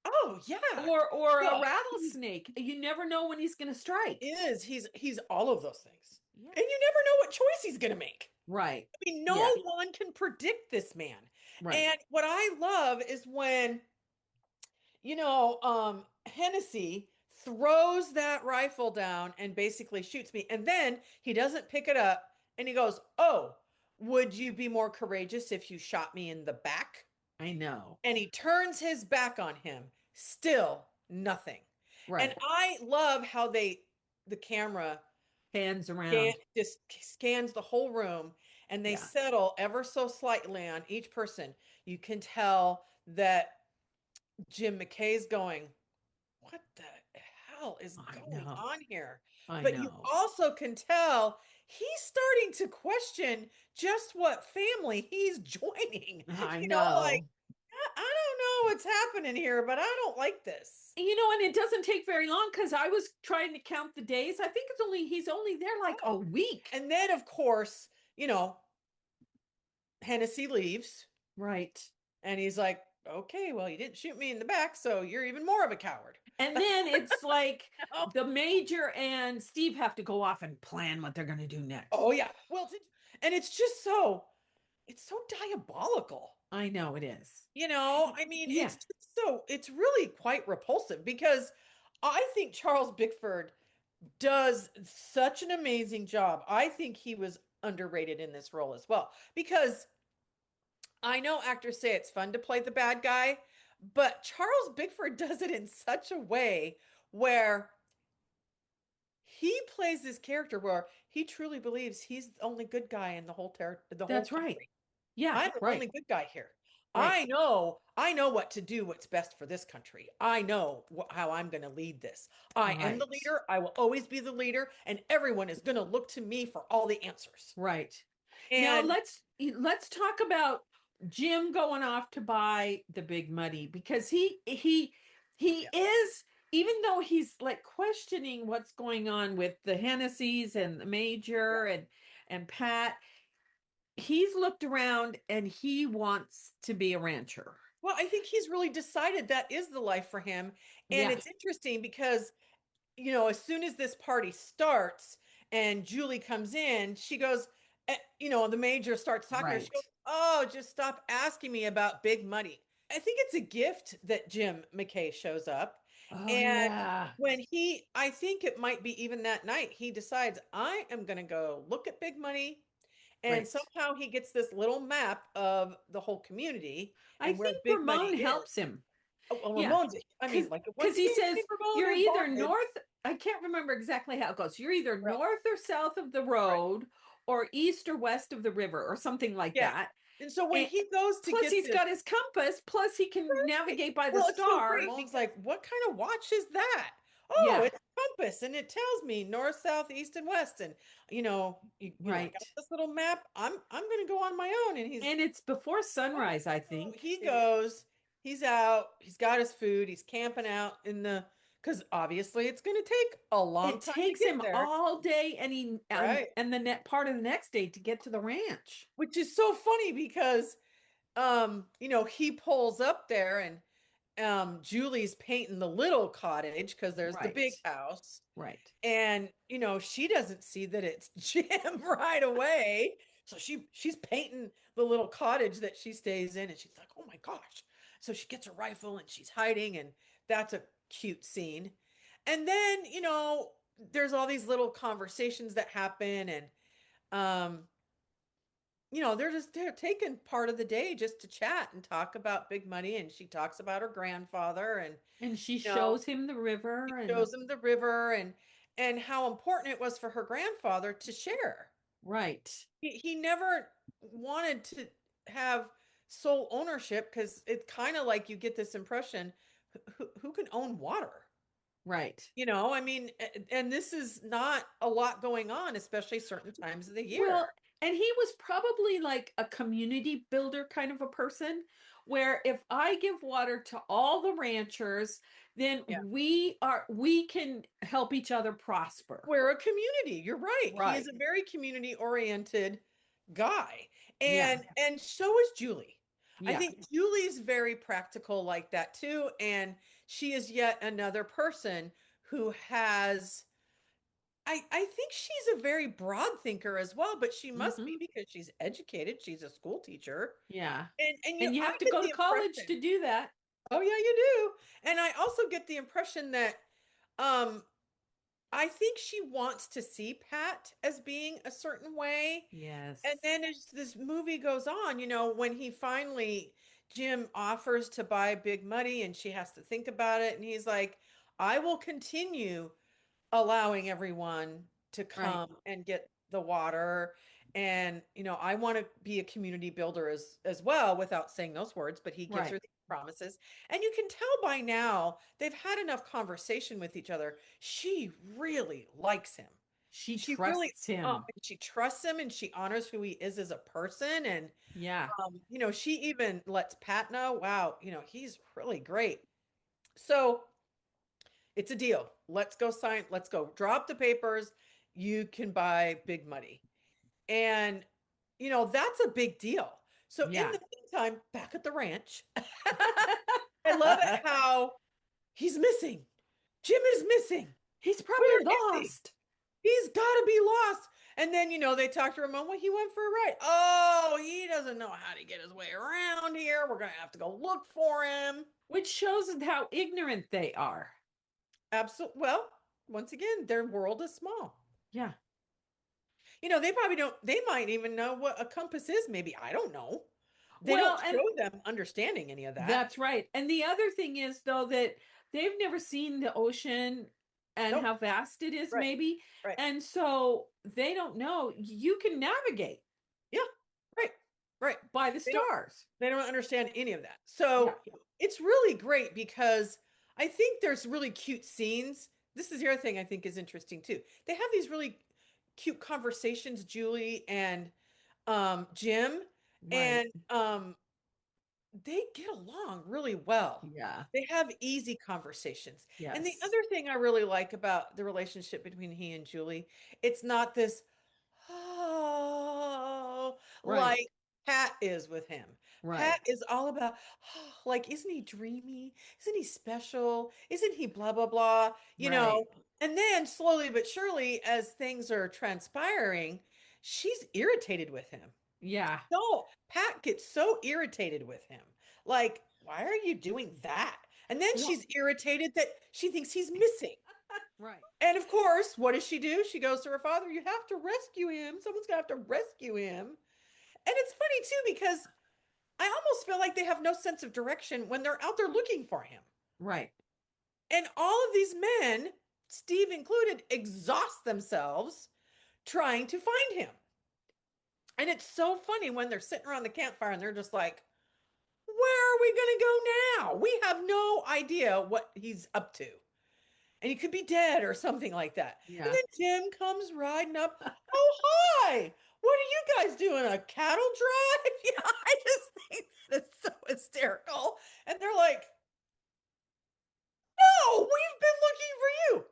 oh yeah. or a Well, he rattlesnake. You never know when he's going to strike. is. He's all of those things. Yeah. And you never know what choice he's going to make. Right. I mean, no Yeah. one can predict this man. Right. And what I love is when Hennessy throws that rifle down and basically shoots me. And then he doesn't pick it up and he goes, oh, would you be more courageous if you shot me in the back? I know. And he turns his back on him. Still nothing. And Right. I love how the camera Hands around. just scans the whole room and they Yeah. settle ever so slightly on each person. You can tell that Jim McKay's going, what the hell is I going know. on here? I But you know. also can tell he's starting to question just what family he's joining. I Like, know. I don't know what's happening here, but I don't like this. And it doesn't take very long because I was trying to count the days. I think he's only there like a Oh. week. And then, of course, Hennessy leaves Right. and he's like, okay, well, you didn't shoot me in the back, so you're even more of a coward. And then it's like Oh, the major and Steve have to go off and plan what they're going to do next. oh yeah. Well, and it's just it's so diabolical. I know it is. I mean, Yeah. it's really quite repulsive because I think Charles Bickford does such an amazing job. I think he was underrated in this role as well because I know actors say it's fun to play the bad guy, but Charles Bickford does it in such a way where he plays this character where he truly believes he's the only good guy in the whole That's right. country. Yeah. I'm the Right. only good guy here. Right. I know what to do, what's best for this country. I know how I'm going to lead this. I am the Right. leader. I will always be the leader, and everyone is going to look to me for all the answers. Right. Now And let's talk about Jim going off to buy the Big Muddy because he yeah, is, even though he's like questioning what's going on with the Hennessy's and the yeah, Major and Pat, he's looked around and he wants to be a rancher. Well, I think he's really decided that is the life for him. And Yeah, it's interesting because, as soon as this party starts and Julie comes in, she goes, the major starts talking to her. She right. goes, "Oh, just stop asking me about big money." I think it's a gift that Jim McKay shows up. Oh And yeah. I think it might be even that night, he decides, I am going to go look at big money. And Right. somehow he gets this little map of the whole community I and where think big money Ramon is. helps him. Oh, well, Yeah. Ramon's, I Cause mean, like, once because he again, says Ramon you're or either bondage. north, I can't remember exactly how it goes. You're either Right. north or south of the Right. road or east or west of the river or something like Yeah. that. And so when And he goes to plus get he's this, got his compass, plus he can right. navigate by the Well, it's so great. stars. He's like, what kind of watch is that? Oh, Yeah, it's a compass and it tells me north, south, east, and west. And I got right. this little map. I'm gonna go on my own. And And it's before sunrise, I so think. he goes, he's out, he's got his food, he's camping out in the because obviously it's gonna take a long It time to takes get him there. all day and Right. and the net part of the next day to get to the ranch. Which is so funny because he pulls up there and Julie's painting the little cottage because there's the big Right. house. Right. And she doesn't see that it's Jim right away. So she's painting the little cottage that she stays in and she's like, "Oh my gosh." So she gets a rifle and she's hiding and that's a cute scene. And then, there's all these little conversations that happen and um they're taking part of the day just to chat and talk about big money and she talks about her grandfather and And she you know shows him the river and shows him the river and how important it was for her grandfather to share. right. He never wanted to have sole ownership because it's kind of like you get this impression who can own water? Right. I mean, and this is not a lot going on, especially certain times of the year. Well, and he was probably like a community builder kind of a person where if I give water to all the ranchers, then Yeah. we can help each other prosper. We're a community. You're right. He is Right. a very community oriented guy. Yeah. And so is Julie. I Yeah. think Julie's very practical like that too and she is yet another person who has I think she's a very broad thinker as well, but she must be Hmm. because she's educated. She's a school teacher. Yeah. And And you I have to get go to the college impression. to do that. Oh yeah, you do. And I also get the impression that um I think she wants to see Pat as being a certain way. And Yes. then as this movie goes on, when he finally, Jim offers to buy big money and she has to think about it. And he's like, I will continue allowing everyone to Right. come and get the water. And, I want to be a community builder as well without saying those words, but he gives Right. her these promises. And you can tell by now they've had enough conversation with each other. She really likes him. She She really trusts him. she trusts him and she honors who he is as a person. And Yeah. she even lets Pat know, wow, he's really great. So it's a deal. Let's go sign, let's go drop the papers. You can buy big money. And, that's a big deal. So in Yeah. the meantime, back at the ranch, I love it how he's missing. Jim is missing. He's Where probably is he? lost. He's got to be lost. And then, they talk to Ramon. Well, he went for a ride. Oh, he doesn't know how to get his way around here. We're going to have to go look for him. Which shows how ignorant they are. Absolutely. Well, once again, their world is small. Yeah. They probably don't, they might even know what a compass is. Maybe. I don't know. They don't Well, and show them understanding any of that. that's right. And the other thing is, though, that they've never seen the ocean and Nope. how vast it is, Right. maybe. Right. And so they don't know. You can navigate Yeah. Right. Right. by the They don't, stars. they don't understand any of that. Yeah. So it's really great because I think there's really cute scenes. This is the other thing I think is interesting too. They have these really cute conversations, Julie and Jim, Right. and they get along really well. Yeah. They have easy conversations. And the Yes. other thing I really like about the relationship between he and Julie, it's not this, oh, emotional Right. like Pat is with him. Pat Right. is all about, oh, like, isn't he dreamy? Isn't he special? Isn't he blah, blah, blah? Right. And then slowly but surely, as things are transpiring, she's irritated with him. Yeah. No, Pat gets so irritated with him. Like, why are you doing that? And then Well, she's irritated that she thinks he's missing. right. And of course, what does she do? She goes to her father, you have to rescue him. Someone's gonna have to rescue him. And it's funny too, because I almost feel like they have no sense of direction when they're out there looking for him. Right. And all of these men, Steve included, exhaust themselves trying to find him. And it's so funny when they're sitting around the campfire and they're just like, where are we going to go now? We have no idea what he's up to. And he could be dead or something like that. And Yeah. then Jim comes riding up. Oh, hi. What are you guys doing? A cattle drive? I just think that's so hysterical. And they're like, no, we've been looking for you.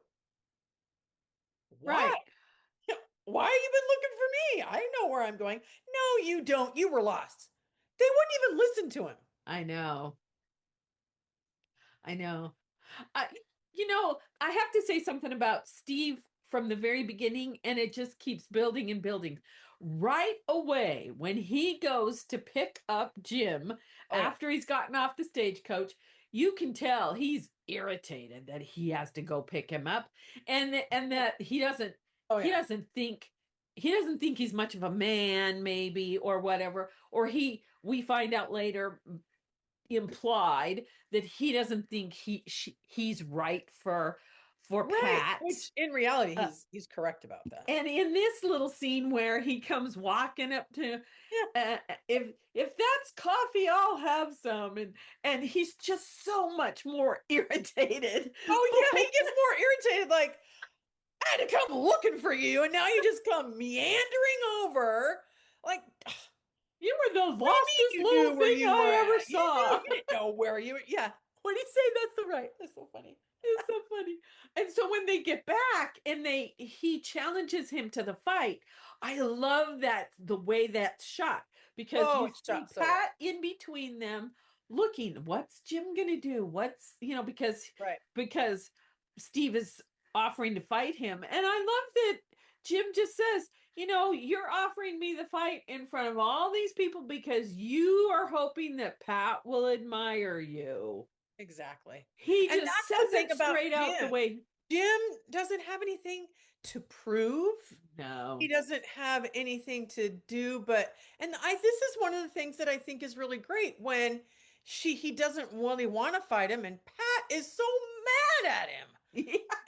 Why? Right. Why have you been looking for me? I know where I'm going. No, you don't. You were lost. They wouldn't even listen to him. I know. I know. I, I have to say something about Steve from the very beginning, and it just keeps building and building. Right away, when he goes to pick up Jim Oh, yeah. after he's gotten off the stagecoach, you can tell he's irritated that he has to go pick him up, and that Oh, he yeah. doesn't think he doesn't think he's much of a man, maybe, or whatever. Or we find out later, implied that he doesn't think he's right for Right. Pat. Which in reality, Uh, he's correct about that. and in this little scene where he comes walking up to, Yeah. if that's coffee, I'll have some, and he's just so much more irritated. Oh, yeah. He gets more irritated. Like, I had to come looking for you, and now you just come meandering over. Like, You were the what do lostest you mean you little knew where thing you were I ever at? saw. You didn't know where you were. Yeah. What do you say? That's the right. That's so funny. It's so funny. And so when they get back and he challenges him to the fight, I love that the way that's shot, because Oh, you it's see shot so well. Pat in between them looking, what's Jim gonna do? What's, Right. because Steve is offering to fight him. And I love that Jim just says, you're offering me the fight in front of all these people because you are hoping that Pat will admire you. Exactly. He And just that's the says thing it about straight out the Jim. way. Jim doesn't have anything to prove. He No. doesn't have anything to do, and this is one of the things that I think is really great when he doesn't really want to fight him, and Pat is so mad at him.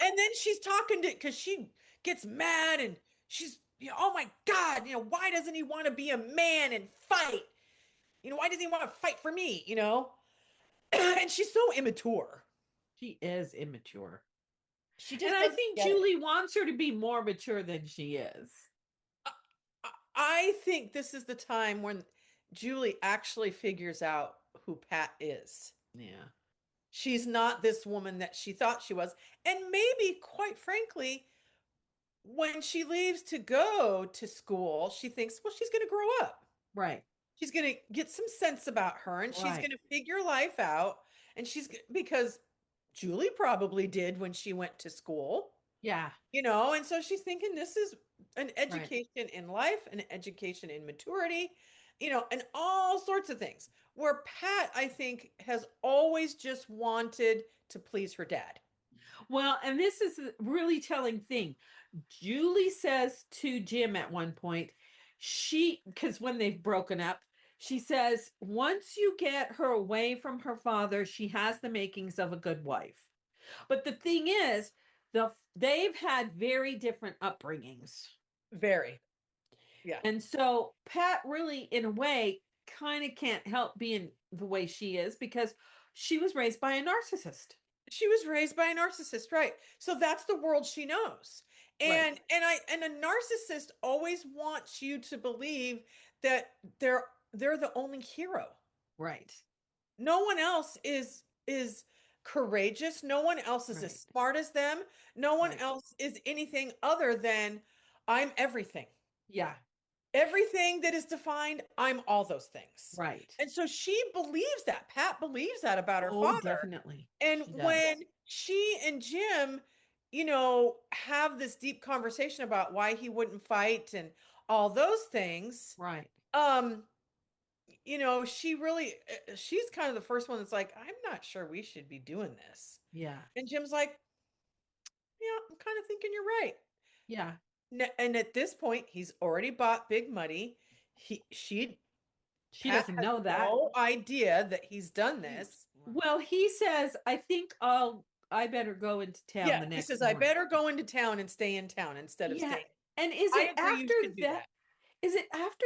And then she's talking to, because she gets mad and she's, oh my God, why doesn't he want to be a man and fight? Why doesn't he want to fight for me? And she's so immature. She is immature. She And just I doesn't think get it. Julie wants her to be more mature than she is. I think this is the time when Julie actually figures out who Pat is. Yeah. She's not this woman that she thought she was. And maybe, quite frankly, when she leaves to go to school, she thinks, well, she's going to grow up. Right. She's going to get some sense about her and she's Right. going to figure life out. And because Julie probably did when she went to school. Yeah. And so she's thinking this is an Right. education in life, an education in maturity, and all sorts of things. Where Pat, I think, has always just wanted to please her dad. Well, and this is a really telling thing. Julie says to Jim at one point, because when they've broken up, she says, once you get her away from her father, she has the makings of a good wife. But the thing is, they've had very different upbringings. Very. Yeah. And so Pat really, in a way, kind of can't help being the way she is because she was raised by a narcissist. She was raised by a narcissist, right? So that's the world she knows. Right. And a narcissist always wants you to believe that they're the only hero. Right. No one else is courageous. No one else is as Right. smart as them. No one Right. else is anything other than I'm everything. Yeah. everything that is defined, I'm all those things. Right. And so she believes that. Pat believes that about her Oh, father. definitely. And She when does. she and Jim, have this deep conversation about why he wouldn't fight and all those things, Right. um, she really, she's kind of the first one that's like, I'm not sure we should be doing this. Yeah. And Jim's like, yeah, I'm kind of thinking you're right. Yeah. And at this point, he's already bought Big Muddy. She Pat doesn't has know that. no idea that he's done this. Well, he says, I better go into town Yeah, the he next says, I morning. better go into town and stay in town instead of Yeah. staying. And is I it agree you after should do that? that. Is it after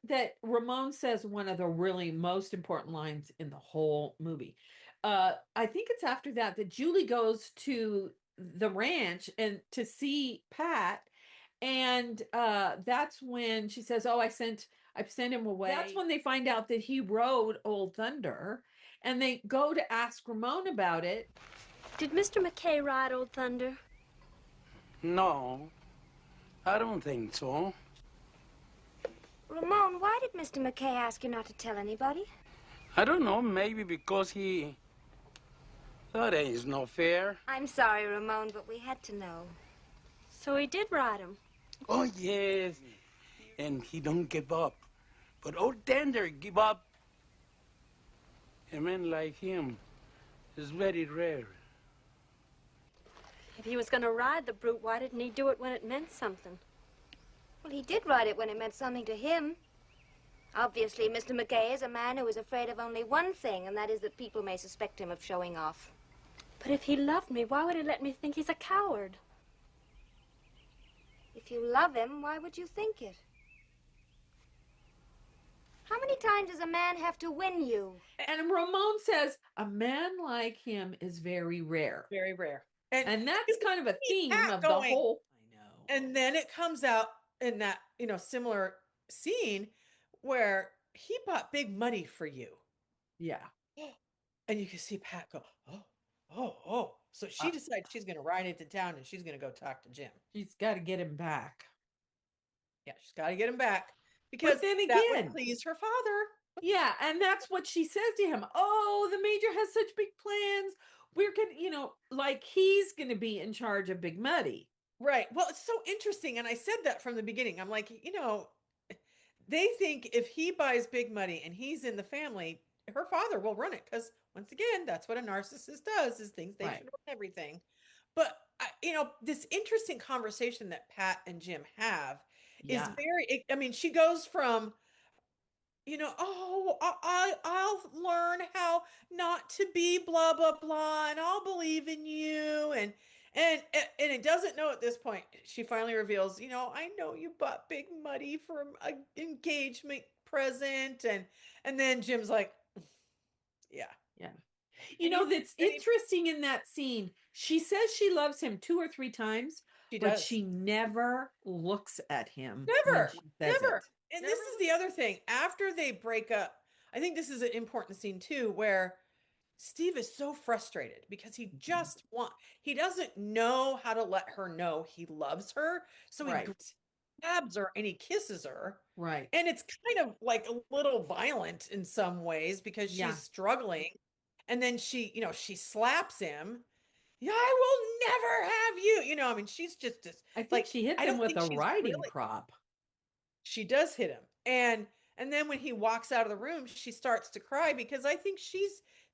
that Ramon says one of the really most important lines in the whole movie? I think it's after that Julie goes to the ranch and to see Pat, and that's when she says, "Oh, I've sent him away." That's when they find out that he rode Old Thunder, and they go to ask Ramon about it. Did Mr. McKay ride Old Thunder? No, I don't think so. Ramon, why did Mr. McKay ask you not to tell anybody? I don't know, maybe because he... That ain't no fair. I'm sorry, Ramon, but we had to know. So he did ride him. Oh, yes. And he don't give up. But old Tender give up. A man like him is very rare. If he was going to ride the brute, why didn't he do it when it meant something? Well, he did ride it when it meant something to him. Obviously, Mr. McKay is a man who is afraid of only one thing, and that is that people may suspect him of showing off. But if he loved me, why would he let me think he's a coward? If you love him, why would you think it? How many times does a man have to win you? And Ramon says, a man like him is very rare. Very rare. And that's kind of a theme Pat of the whole. I know. And then it comes out in that, similar scene where he bought Big Money for you. Yeah. And you can see Pat go, oh, oh, oh. So she decides she's going to ride into town and she's going to go talk to Jim. She's got to get him back. Yeah, she's got to get him back because then that again, would please her father. Yeah, and that's what she says to him. Oh, the major has such big plans. We're gonna, like he's gonna be in charge of Big Muddy. Right. Well, it's so interesting. And I said that from the beginning. I'm like, they think if he buys Big Money and he's in the family, her father will run it. Because once again, that's what a narcissist does, is things they Right. should run everything. But, this interesting conversation that Pat and Jim have is she goes from, I'll learn how not to be blah, blah, blah, and I'll believe in you. And it doesn't know at this point. She finally reveals, I know you bought Big Muddy for an engagement present, and then Jim's like, yeah, Yeah. And That's interesting in that scene. She says she loves him 2 or 3 times, she but does. she never looks at him. Never, When she says never. it. And this is the other thing. After they break up, I think this is an important scene too, where Steve is so frustrated because he doesn't know how to let her know he loves her. So he grabs her and he kisses her. Right. And it's kind of like a little violent in some ways because she's struggling. And then she slaps him. Yeah, I will never have you. She's just I think she hits him with a riding crop. She does hit him. And then when he walks out of the room, she starts to cry because I think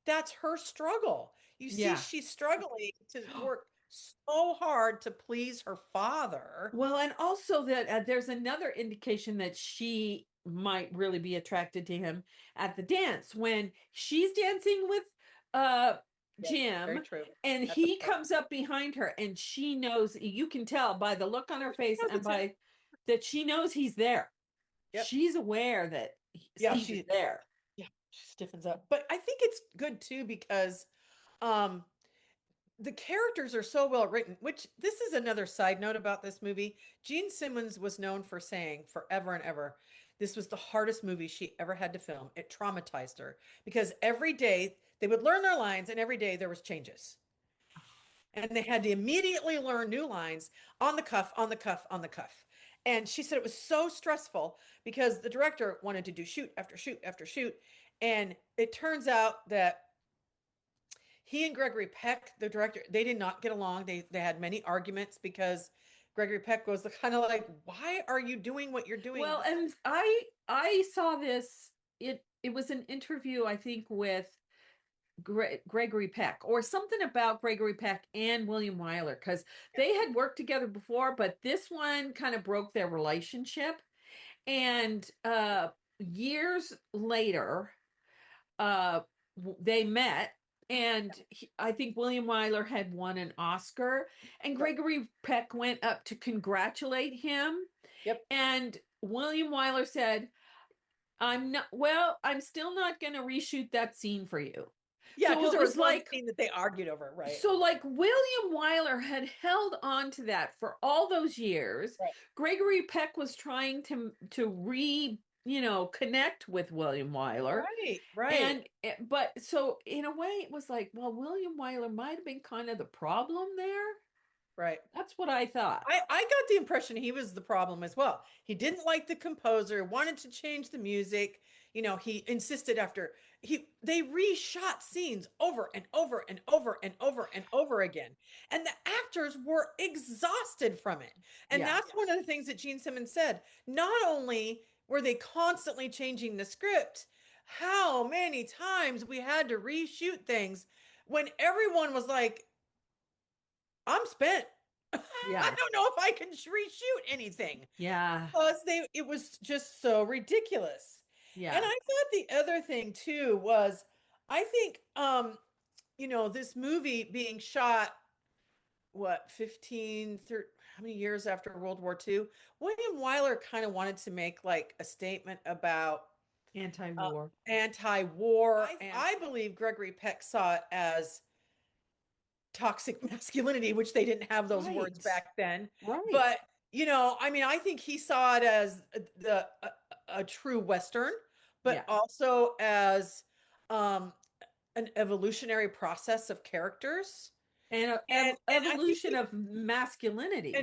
that's her struggle. You see, she's struggling to work so hard to please her father. Well, and also that there's another indication that she might really be attracted to him at the dance when she's dancing with Jim, and he comes up behind her, and she knows, you can tell by the look on her face and by that she knows he's there. Yep. She's aware that he's there. Yeah, she stiffens up. But I think it's good too because the characters are so well written, which this is another side note about this movie. Gene Simmons was known for saying forever and ever, this was the hardest movie she ever had to film. It traumatized her because every day they would learn their lines and every day there was changes. And they had to immediately learn new lines on the cuff, on the cuff, on the cuff. And she said it was so stressful because the director wanted to do shoot after shoot after shoot. And it turns out that he and Gregory Peck, the director, they did not get along. They had many arguments because Gregory Peck was the kind of like, why are you doing what you're doing? Well, and I saw this. It was an interview, I think, with Gregory Peck, or something about Gregory Peck and William Wyler, because they had worked together before, but this one kind of broke their relationship. And years later, they met, and I think William Wyler had won an Oscar, and Gregory Peck went up to congratulate him. Yep. And William Wyler said, I'm still not going to reshoot that scene for you. Yeah, So because it there was one like scene that they argued over, right? So like William Wyler had held on to that for all those years. Right. Gregory Peck was trying to connect with William Wyler. Right. And but so in a way it was like, well, William Wyler might have been kind of the problem there. Right. That's what I thought. I got the impression he was the problem as well. He didn't like the composer, wanted to change the music. He insisted they reshot scenes over and over and over and over and over again. And the actors were exhausted from it. And that's one of the things that Gene Simmons said. Not only were they constantly changing the script, how many times we had to reshoot things when everyone was like, I'm spent. Yeah. I don't know if I can reshoot anything. Yeah. Because it was just so ridiculous. Yeah. And I thought the other thing too was, I think, this movie being shot, 15, 30, how many years after World War II? William Wyler kind of wanted to make like a statement about anti-war. I believe Gregory Peck saw it as toxic masculinity, which they didn't have those words back then. Right. But, I think he saw it as a true Western, but also as an evolutionary process of characters. And evolution of masculinity.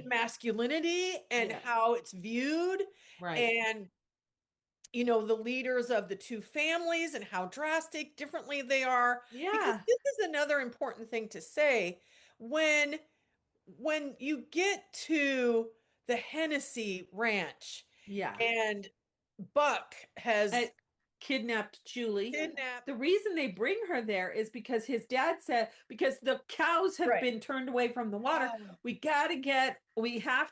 And how it's viewed. Right. And, the leaders of the two families and how differently they are. Yeah. Because this is another important thing to say. When you get to the Hennessy Ranch, and Buck has kidnapped Julie. The reason they bring her there is because his dad said, because the cows have been turned away from the water, we have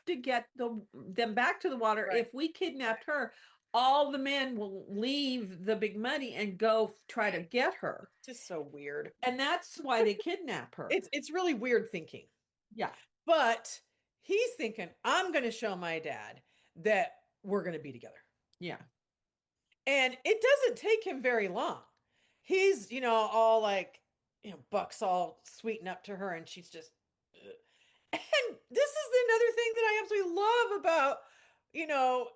to get them back to the water. If we kidnapped her, all the men will leave the big money and go try to get her. Just so weird. And that's why they kidnap her. It's really weird thinking. Yeah. But he's thinking, I'm going to show my dad that we're going to be together. Yeah. And it doesn't take him very long. He's, all like, Buck's all sweeten up to her, and she's just, ugh. And this is another thing that I absolutely love about,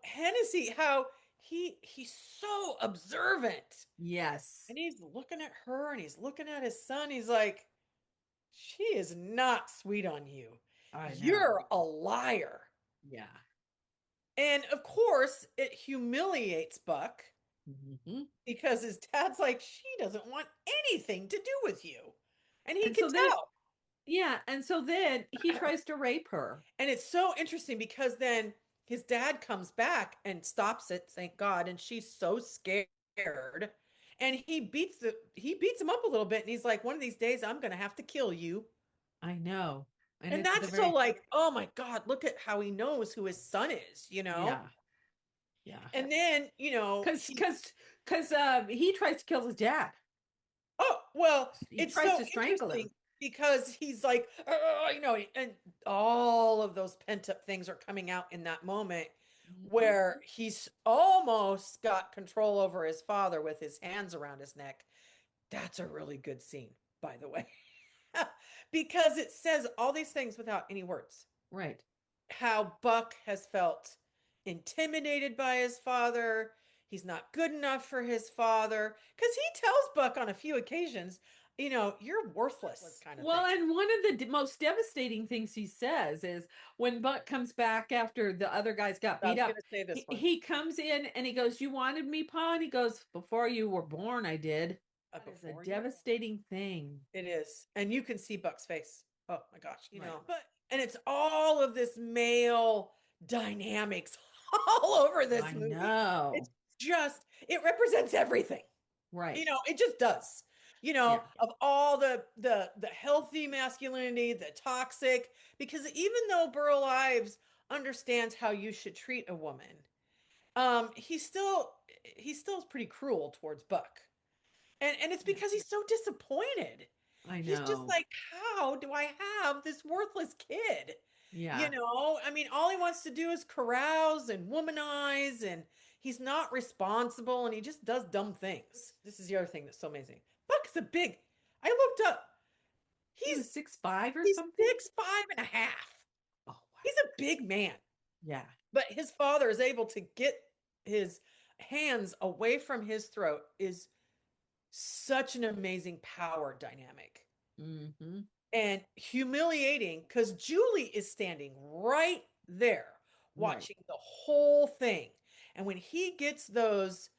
Hennessy, how he's so observant. Yes. And he's looking at her and he's looking at his son. He's like, she is not sweet on you. You're a liar. Yeah. And of course, it humiliates Buck. Mm-hmm. Because his dad's like, she doesn't want anything to do with you. And he can tell. And so then he tries to rape her. And it's so interesting because then his dad comes back and stops it, thank God. And she's so scared. And he beats him up a little bit. And he's like, one of these days, I'm going to have to kill you. I know. And that's so like, oh my God, look at how he knows who his son is, Yeah. Yeah. And then, because he tries to kill his dad. Oh, well, he tries to strangle him because he's like, and all of those pent up things are coming out in that moment where he's almost got control over his father with his hands around his neck. That's a really good scene, by the way, because it says all these things without any words. Right. How Buck has felt intimidated by his father. He's not good enough for his father, because he tells Buck on a few occasions, you're worthless kind of Well, thing. and one of the most devastating things he says is when Buck comes back after the other guys got I beat was up, going to say this one. he comes in and he goes, "You wanted me, Pa?" And he goes, "Before you were born, I did." That is a devastating thing. It is. And you can see Buck's face. Oh my gosh, Right. and it's all of this male dynamics all over this I movie. know. It's just, it represents everything. Right. It just does. Yeah. Of all the healthy masculinity, the toxic, because even though Burl Ives understands how you should treat a woman, he still is pretty cruel towards Buck. And it's because he's so disappointed. I know. He's just like, how do I have this worthless kid? Yeah. I mean, all he wants to do is carouse and womanize, and he's not responsible, and he just does dumb things. This is the other thing that's so amazing. Buck's I looked up. He was 6'5" or He's something. 6'5.5". Oh, wow. He's a big man. Yeah. But his father is able to get his hands away from his throat is such an amazing power dynamic. Mm-hmm. And humiliating because Julie is standing right there watching the whole thing. And when he gets those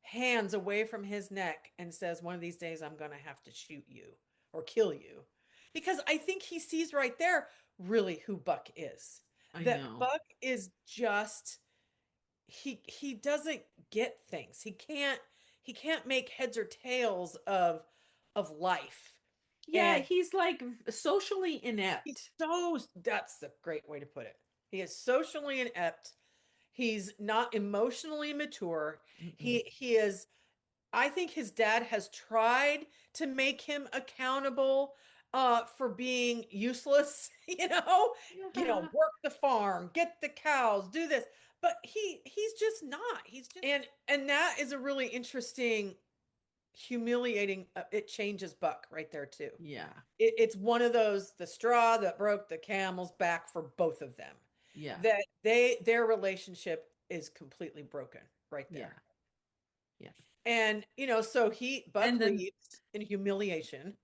hands away from his neck and says, one of these days I'm going to have to shoot you or kill you, because I think he sees right there really who Buck is. I know. Buck is just, he doesn't get things. He can't make heads or tails of life. Yeah, And he's like socially inept. That's a great way to put it. He is socially inept. He's not emotionally mature. He is, I think his dad has tried to make him accountable for being useless, work the farm, get the cows, do this. But he's just not. And that is a really interesting, humiliating, it changes Buck right there too. Yeah. It's one of those, the straw that broke the camel's back for both of them. Yeah. That their relationship is completely broken right there. Yeah. And so Buck leaves in humiliation.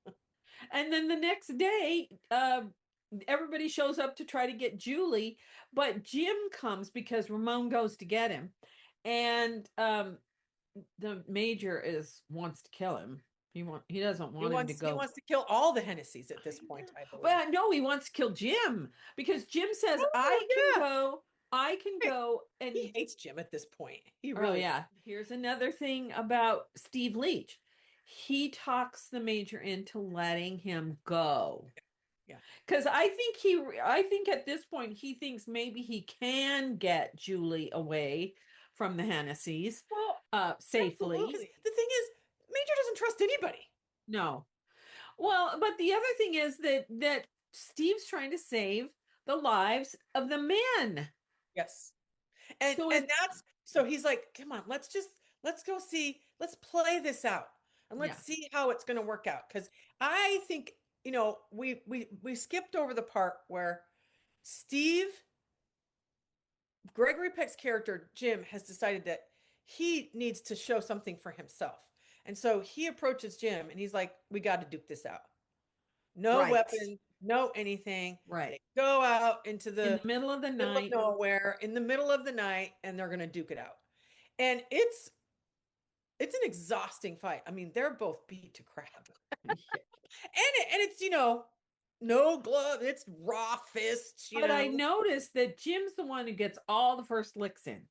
And then the next day, everybody shows up to try to get Julie, but Jim comes because Ramon goes to get him. And the major wants to kill him. He doesn't want him to go. He wants to kill all the Hennessy's at this point, I believe. Well, no, he wants to kill Jim because Jim says, I can go. And he hates Jim at this point. He really. Oh, yeah. Here's another thing about Steve Leach. He talks the major into letting him go. Yeah. Because I think at this point he thinks maybe he can get Julie away from the Hennessy's safely. Absolutely. The thing is, Major doesn't trust anybody. No. Well, but the other thing is that Steve's trying to save the lives of the men. Yes. And so he's like, come on, let's go see, let's play this out and let's see how it's going to work out. Because I think, we skipped over the part where Gregory Peck's character, Jim, has decided that he needs to show something for himself. And so he approaches Jim and he's like, we got to duke this out. No weapon, no anything. Right. They go out into in the middle of the night, nowhere, in the middle of the night, and they're going to duke it out. And it's an exhausting fight. I mean, they're both beat to crap. and it's, no glove. It's raw fists. But I noticed that Jim's the one who gets all the first licks in.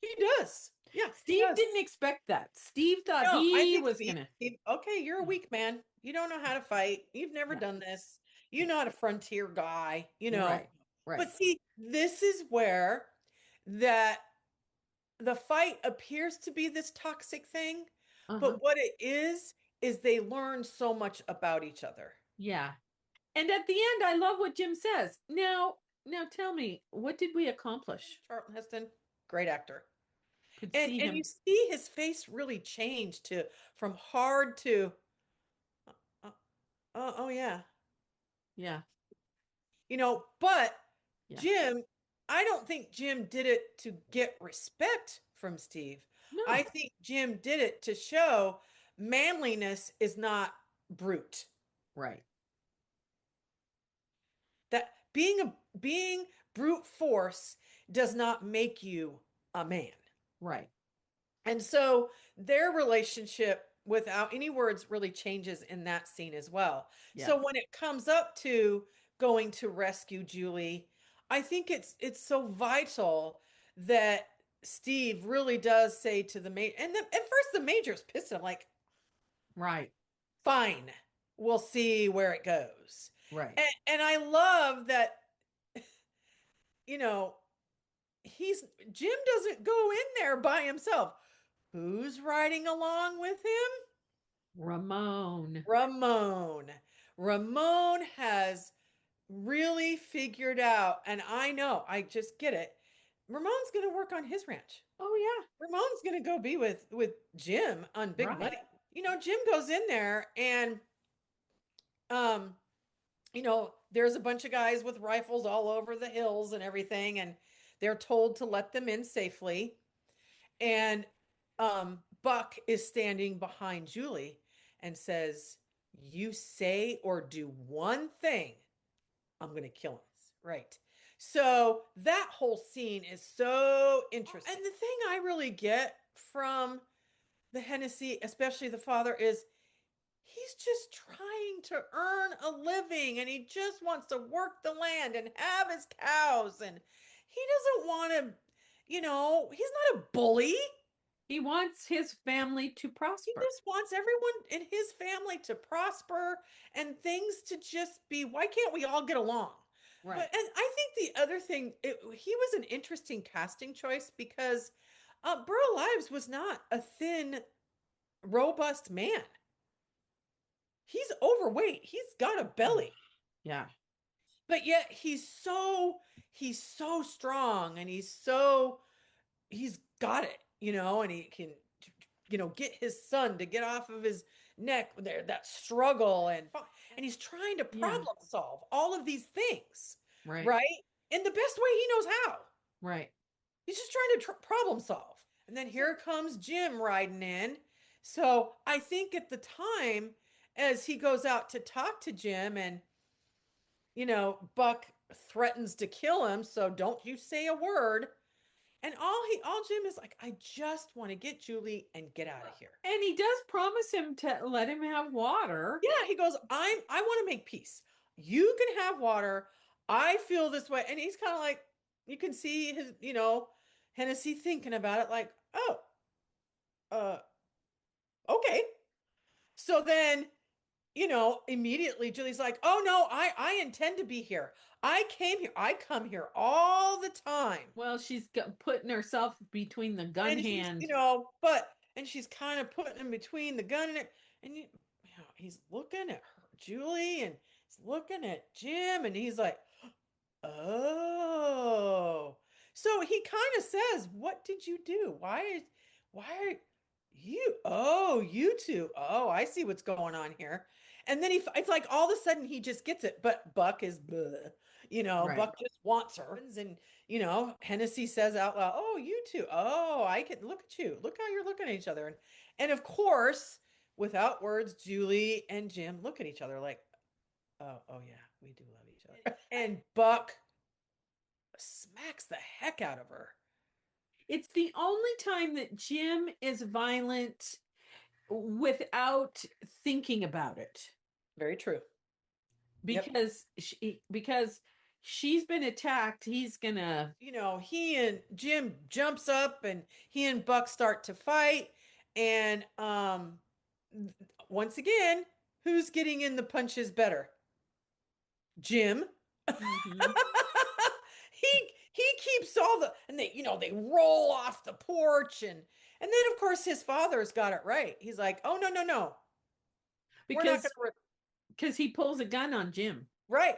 He does. Yeah. Steve didn't expect that. Steve thought he was going to. Okay, you're a weak man. You don't know how to fight. You've never done this. You're not a frontier guy, Right. But see, this is where the fight appears to be this toxic thing. But what it is they learn so much about each other. Yeah. And at the end, I love what Jim says. Now tell me, what did we accomplish? Charlton Heston, great actor. And you see his face really change from hard to, oh yeah. Yeah. But Jim, I don't think Jim did it to get respect from Steve. No. I think Jim did it to show manliness is not brute. Right. That being brute force does not make you a man. Right. And so their relationship without any words really changes in that scene as well. Yeah. So when it comes up to going to rescue Julie, I think it's so vital that Steve really does say to the major, and at first the major's pissed at him, like, Right. fine, we'll see where it goes. Right. And I love that, you know, Jim doesn't go in there by himself. Who's riding along with him? Ramon. Ramon has really figured out, and I just get it. Ramon's going to work on his ranch. Oh yeah. Ramon's going to go be with Jim on Big Right. Money. Jim goes in there and there's a bunch of guys with rifles all over the hills and everything, and they're told to let them in safely. And Buck is standing behind Julie and says, "You say or do one thing, I'm going to kill him." Right. So that whole scene is so interesting. And the thing I really get from the Hennessy, especially the father, is he's just trying to earn a living, and he just wants to work the land and have his cows, and he doesn't want to, he's not a bully. He wants his family to prosper. He just wants everyone in his family to prosper and things to just be, why can't we all get along? Right. And I think the other thing, he was an interesting casting choice because Burl Ives was not a thin, robust man. He's overweight. He's got a belly. Yeah. But yet he's so strong, and he's got it, and he can, get his son to get off of his neck there, that struggle, and he's trying to problem solve all of these things. Right. In the best way he knows how. Right. He's just trying to problem solve. And then here comes Jim riding in. So I think at the time, as he goes out to talk to Jim, and Buck threatens to kill him, so don't you say a word. And all Jim is like, I just want to get Julie and get out of here. And he does promise him to let him have water. Yeah, he goes, I want to make peace. You can have water. I feel this way. And he's kind of like, you can see his, Hennessy thinking about it, like, oh, okay. So then, immediately Julie's like, oh no, I intend to be here. I came here. I come here all the time. Well, she's putting herself between the gun hand. And she's kind of putting him between the gun and it. And he's looking at her, Julie, and he's looking at Jim, and he's like, oh. So he kind of says, what did you do? Why are you? Oh, you two. Oh, I see what's going on here. And then it's like all of a sudden he just gets it. But Buck is, bleh, Right. Buck just wants her. And, Hennessy says out loud, oh, you two. Oh, I can look at you. Look how you're looking at each other. And of course, without words, Julie and Jim look at each other like, oh yeah, we do love each other. And Buck smacks the heck out of her. It's the only time that Jim is violent without thinking about it. Very true. Because she's been attacked, he's gonna, he and Jim jumps up, and he and Buck start to fight, and once again, who's getting in the punches better? Jim. Mm-hmm. he keeps and they roll off the porch, and then of course his father's got it right. He's like, oh no. Because he pulls a gun on Jim. Right.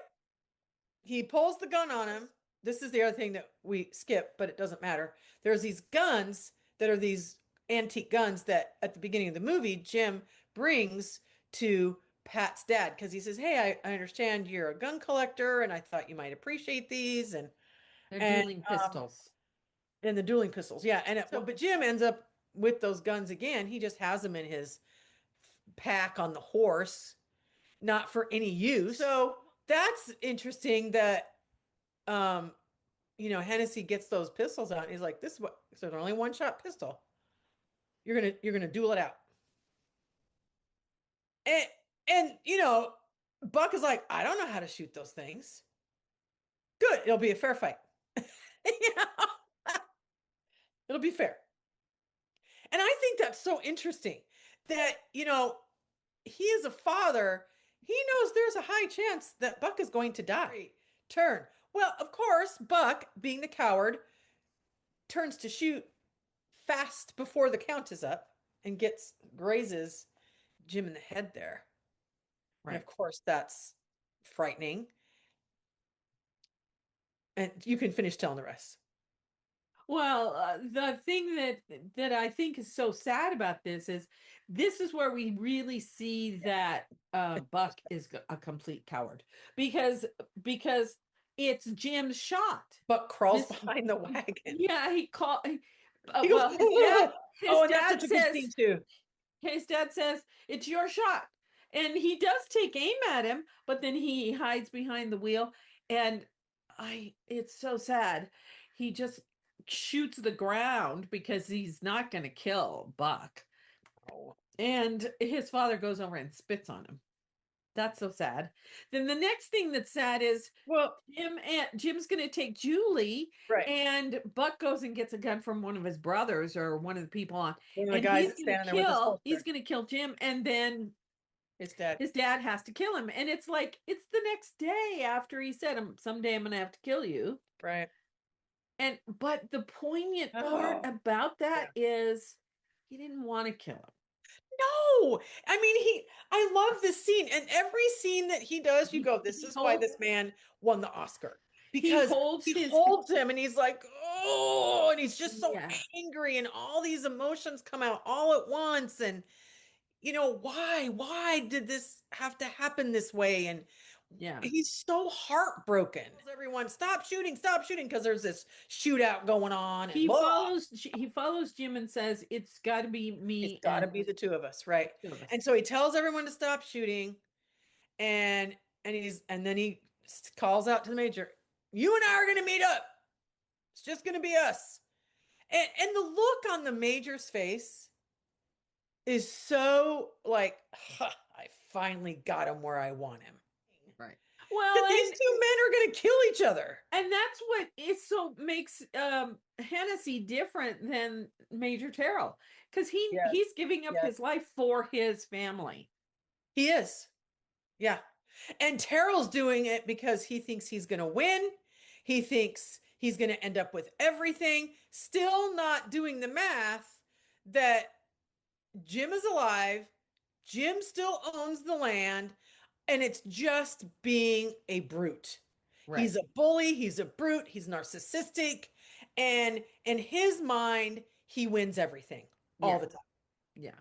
He pulls the gun on him. This is the other thing that we skip, but it doesn't matter. There's these guns that are these antique guns that at the beginning of the movie, Jim brings to Pat's dad, because he says, hey, I understand you're a gun collector, and I thought you might appreciate these. And they're dueling pistols. And the dueling pistols, yeah. And but Jim ends up with those guns again. He just has them in his pack on the horse. not for any use. So that's interesting that, Hennessy gets those pistols out. And he's like, this is what, so they're only one-shot pistol. You're gonna duel it out. And Buck is like, I don't know how to shoot those things. Good, it'll be a fair fight. It'll be fair. And I think that's so interesting that, he is a father. He knows there's a high chance that Buck is going to die. Turn. Well, of course, Buck, being the coward, turns to shoot fast before the count is up and grazes Jim in the head there. Right. And of course, that's frightening. And you can finish telling the rest. Well, the thing that I think is so sad about this is where we really see that Buck is a complete coward because it's Jim's shot. Buck crawls behind the wagon. Yeah, he goes, his dad says, too. His dad says, it's your shot. And he does take aim at him, but then he hides behind the wheel. And it's so sad. He just shoots the ground because he's not going to kill Buck. Oh. And his father goes over and spits on him. That's so sad. Then the next thing that's sad is, Jim's going to take Julie, right? And Buck goes and gets a gun from one of his brothers or one of the people on, and he's going to kill Jim, and then his dad has to kill him, and it's like it's the next day after he said, "Someday I'm going to have to kill you," right? But the poignant part about that is he didn't want to kill him. No, I mean, I love this scene, and every scene that he does, you go, this is why this man won the Oscar, because he holds him and he's like, oh, and he's just so angry, and all these emotions come out all at once. And why did this have to happen this way? And he's so heartbroken. Everyone, stop shooting, because there's this shootout going on. He follows Jim and says, it's got to be me. It's got to be the two of us, right? And so he tells everyone to stop shooting, and then he calls out to the major, you and I are going to meet up. It's just going to be us. And the look on the major's face is so like, I finally got him where I want him. Right. Well, these two men are going to kill each other. And that's what makes Hennessy different than Major Terrell, because he's giving up his life for his family. He is. Yeah. And Terrell's doing it because he thinks he's going to win. He thinks he's going to end up with everything, still not doing the math that Jim is alive. Jim still owns the land. And it's just being a brute. Right. He's a bully. He's a brute. He's narcissistic. And in his mind, he wins everything all the time. Yeah.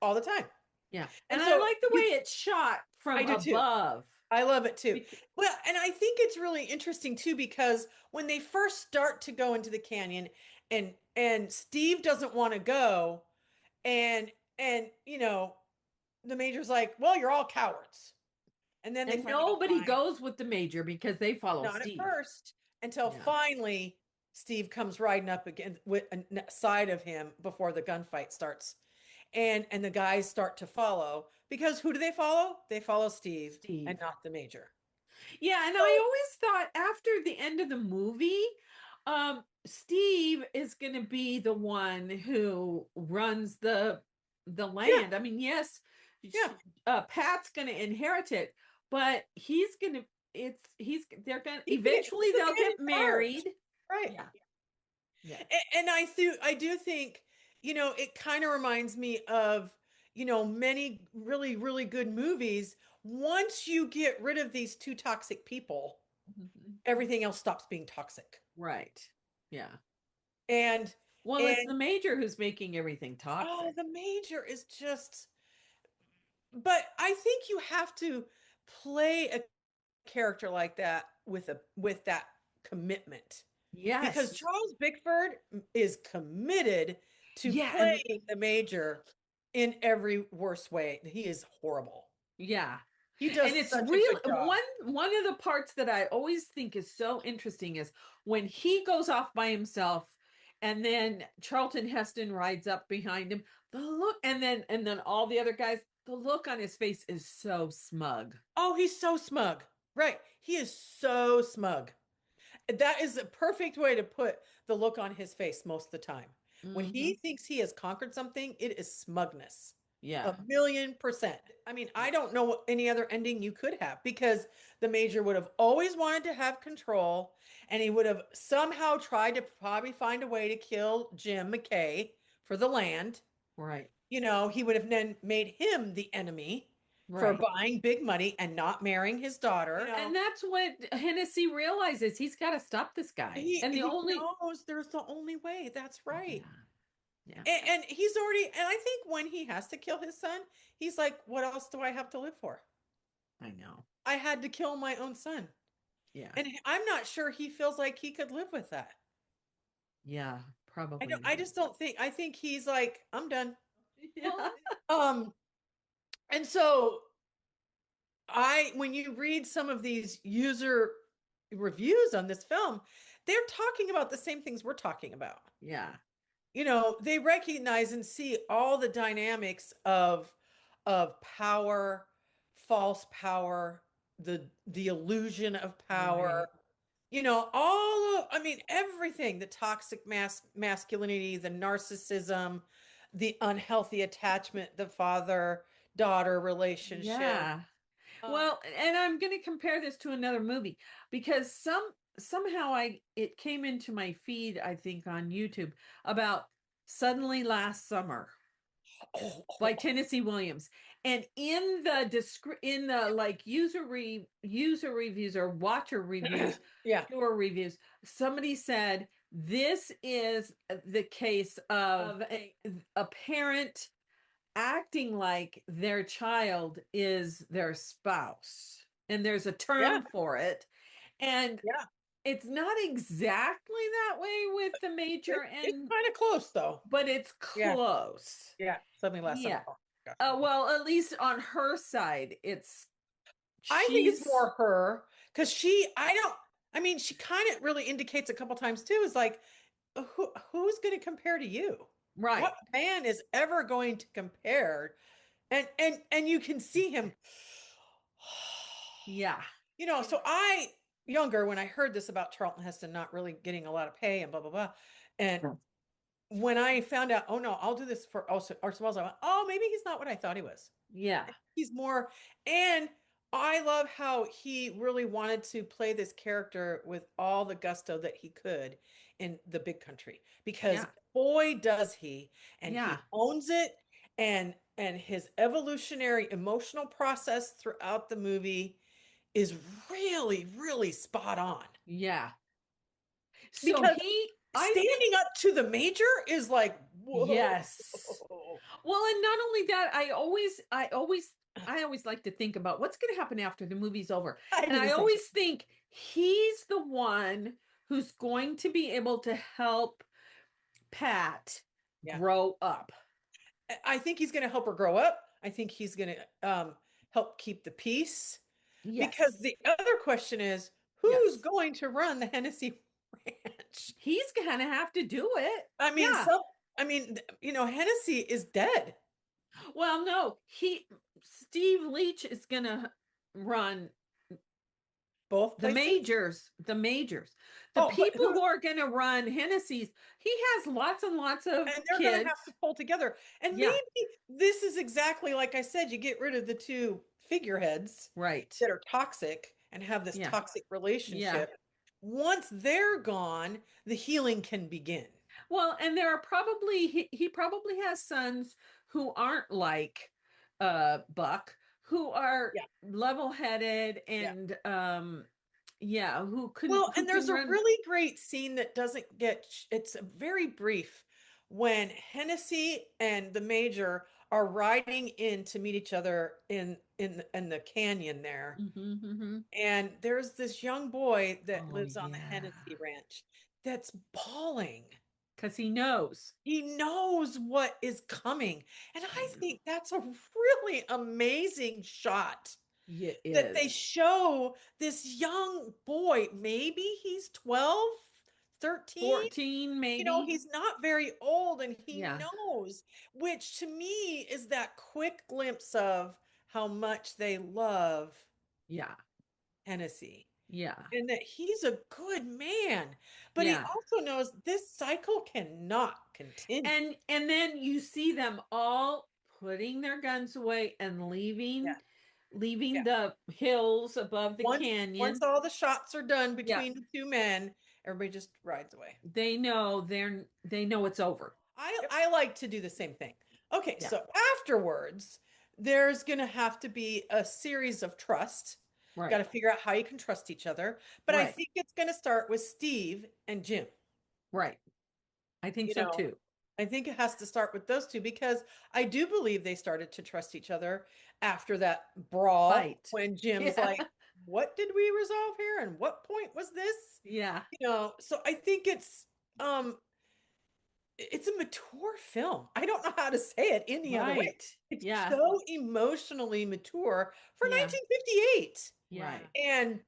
All the time. Yeah. And I like the way it's shot from above. Too. I love it too. Well, and I think it's really interesting too, because when they first start to go into the canyon and Steve doesn't want to go, and the major's like, well, you're all cowards. And then nobody goes with the major because they follow Not Steve. At first, until finally Steve comes riding up again with a side of him before the gunfight starts. And the guys start to follow, because who do they follow? They follow Steve. And not the major. Yeah, and I always thought after the end of the movie, Steve is going to be the one who runs the land. Yeah. I mean, yes, Pat's going to inherit it. But they're going to eventually they'll get married. Right. Yeah. And I do think, it kind of reminds me of, many really, really good movies. Once you get rid of these two toxic people, everything else stops being toxic. Right. Yeah. And it's the major who's making everything toxic. Oh, the major is just, but I think you have to play a character like that with that commitment. Yes. Because Charles Bickford is committed to playing the major in every worst way. He is horrible. Yeah. He does And it's such a real. good job. One of the parts that I always think is so interesting is when he goes off by himself, and then Charlton Heston rides up behind him. The look, and then all the other guys. The look on his face is so smug. Oh, he's so smug. Right. He is so smug. That is a perfect way to put the look on his face most of the time. When he thinks he has conquered something, it is smugness. Yeah. 1,000,000%. I mean, I don't know what any other ending you could have, because the major would have always wanted to have control, and he would have somehow tried to probably find a way to kill Jim McKay for the land. Right. You know, he would have then made him the enemy for Right. buying big money and not marrying his daughter. You know, And that's what Hennessy realizes. He's got to stop this guy. And the he only knows there's the only way. That's right. Yeah. And he's already, and I think when he has to kill his son, he's like, what else do I have to live for? I know. I had to kill my own son. Yeah. And I'm not sure he feels like he could live with that. Yeah, probably. I just don't think, I think he's like, I'm done. Yeah. And so when you read some of these user reviews on this film, they're talking about the same things we're talking about. Yeah. You know, they recognize and see all the dynamics of power, false power, the illusion of power. Right. You know, I mean, everything, the toxic masculinity, the narcissism, the unhealthy attachment, the father-daughter relationship. Yeah. Well, and I'm going to compare this to another movie because somehow it came into my feed, I think, on YouTube about Suddenly Last Summer by Tennessee Williams. And in the like user reviews or watcher reviews, Yeah. viewer reviews, somebody said this is the case of a parent acting like their child is their spouse, and there's a term for it, and Yeah. it's not exactly that way with the major, It's and kind of close though. but it's Yeah. close. Yeah. Suddenly Last Yeah. Summer. Oh, gotcha. Well, at least on her side, I think it's she's more her, because I mean, she kind of really indicates a couple times too, is like, who's going to compare to you? right. What man is ever going to compare? And you can see him. Yeah. You know, so younger, when I heard this about Charlton Heston not really getting a lot of pay and blah, blah, blah. And when I found out, oh no, I'll do this for Orson Welles, I went, oh, maybe he's not what I thought he was. Yeah. He's more, and I love how he really wanted to play this character with all the gusto that he could in The Big Country, because boy does he, and he owns it, and his evolutionary emotional process throughout the movie is really, really spot on. Yeah. So because standing up to the major is like, whoa. Yes. Well, and not only that, I always like to think about what's going to happen after the movie's over. And I always think he's the one who's going to be able to help Pat grow up. I think he's going to help her grow up. I think he's going to help keep the peace. Yes. Because the other question is, who's going to run the Hennessy Ranch? He's going to have to do it. I mean, you know, Hennessy is dead. Well, no, Steve Leach is going to run both places? The majors. The people who are going to run Hennessy's, he has lots and lots of and they're going to have to pull together. And maybe this is exactly like I said, you get rid of the two figureheads that are toxic and have this toxic relationship. Once they're gone, the healing can begin. Well, and there are probably he probably has sons who aren't like Buck, who are level-headed and who could and there's a really great scene that doesn't get, it's very brief, when Hennessy and the major are riding in to meet each other in the canyon there. And there's this young boy that lives on the Hennessy Ranch that's bawling. Because he knows what is coming. And I think that's a really amazing shot. Yeah, that they is. show this young boy, maybe he's 12, 13. 14 maybe. He's not very old and he Yeah. knows, which to me is that quick glimpse of how much they love Yeah. Hennessy Yeah. and that he's a good man. But he Yeah. also knows this cycle cannot continue. And then you see them all putting their guns away and leaving Yeah. the hills above the Once canyon. all the shots are done Yeah. between the two men, everybody just rides away. They know it's over. I like to do the same thing. Okay, Yeah. so afterwards, there's gonna have to be a series of trust. Right. Got to figure out how you can trust each other. But I Right. think it's gonna start with Steve and Jim. Right. I think You so know, too. I think it has to start with those two because I do believe they started to trust each other after that brawl Fight. when Jim's Yeah. like, "What did we resolve here? And what point was this?" Yeah. So I think it's a mature film. I don't know how to say it any other way. Right. It's Yeah. so emotionally mature for Yeah. 1958. Right. And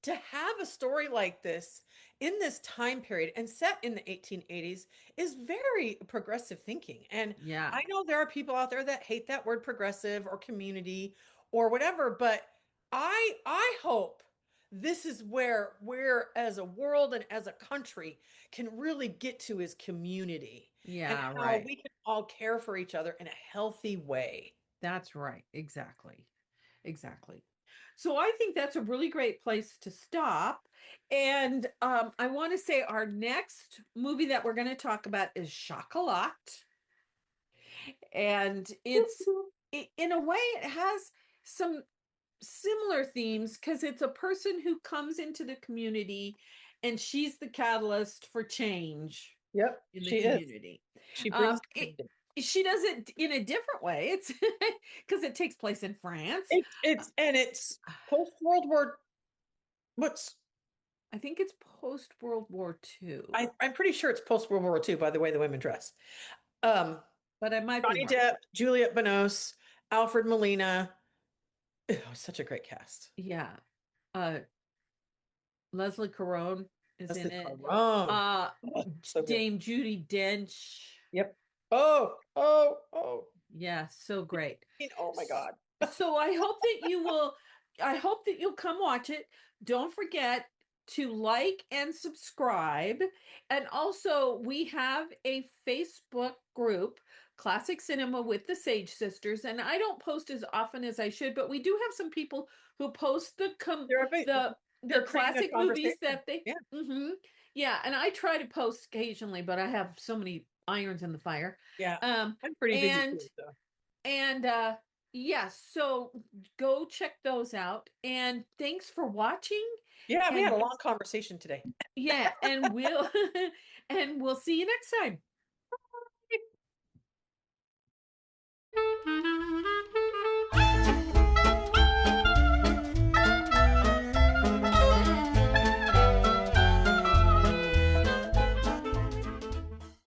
to have a story like this in this time period and set in the 1880s is very progressive thinking. And Yeah. I know there are people out there that hate that word progressive or community or whatever, but I hope this is where we're as a world and as a country can really get to is community and Yeah. how Right. we can all care for each other in a healthy way. That's right. Exactly. Exactly. So I think that's a really great place to stop. And I want to say our next movie that we're going to talk about is Chocolat. And in a way, it has some similar themes because it's a person who comes into the community and she's the catalyst for change Yep, in the she is. community. She brings She does it in a different way. It's because it takes place in France. It's post World War. What's I think it's post World War II, I'm pretty sure it's post World War II. By the way, the women dress. Um, but I might be Johnny wrong. Depp, Juliette Binoche, Alfred Molina. Oh, such a great cast. Yeah. Uh, Leslie Caron is Leslie in it. Caron. So good. Dame Judi Dench. Yep. Oh. Yeah, so great. Oh my God. So I hope that you'll come watch it. Don't forget to like and subscribe. And also we have a Facebook group, Classic Cinema with the Sage Sisters. And I don't post as often as I should, but we do have some people who post the They're creating a classic movies conversation. that they Yeah. Yeah, and I try to post occasionally, but I have so many irons in the fire. Yeah. I'm pretty busy too. So. And yes, so go check those out. And thanks for watching. Yeah, we had a long conversation today. Yeah, and we'll and we'll see you next time.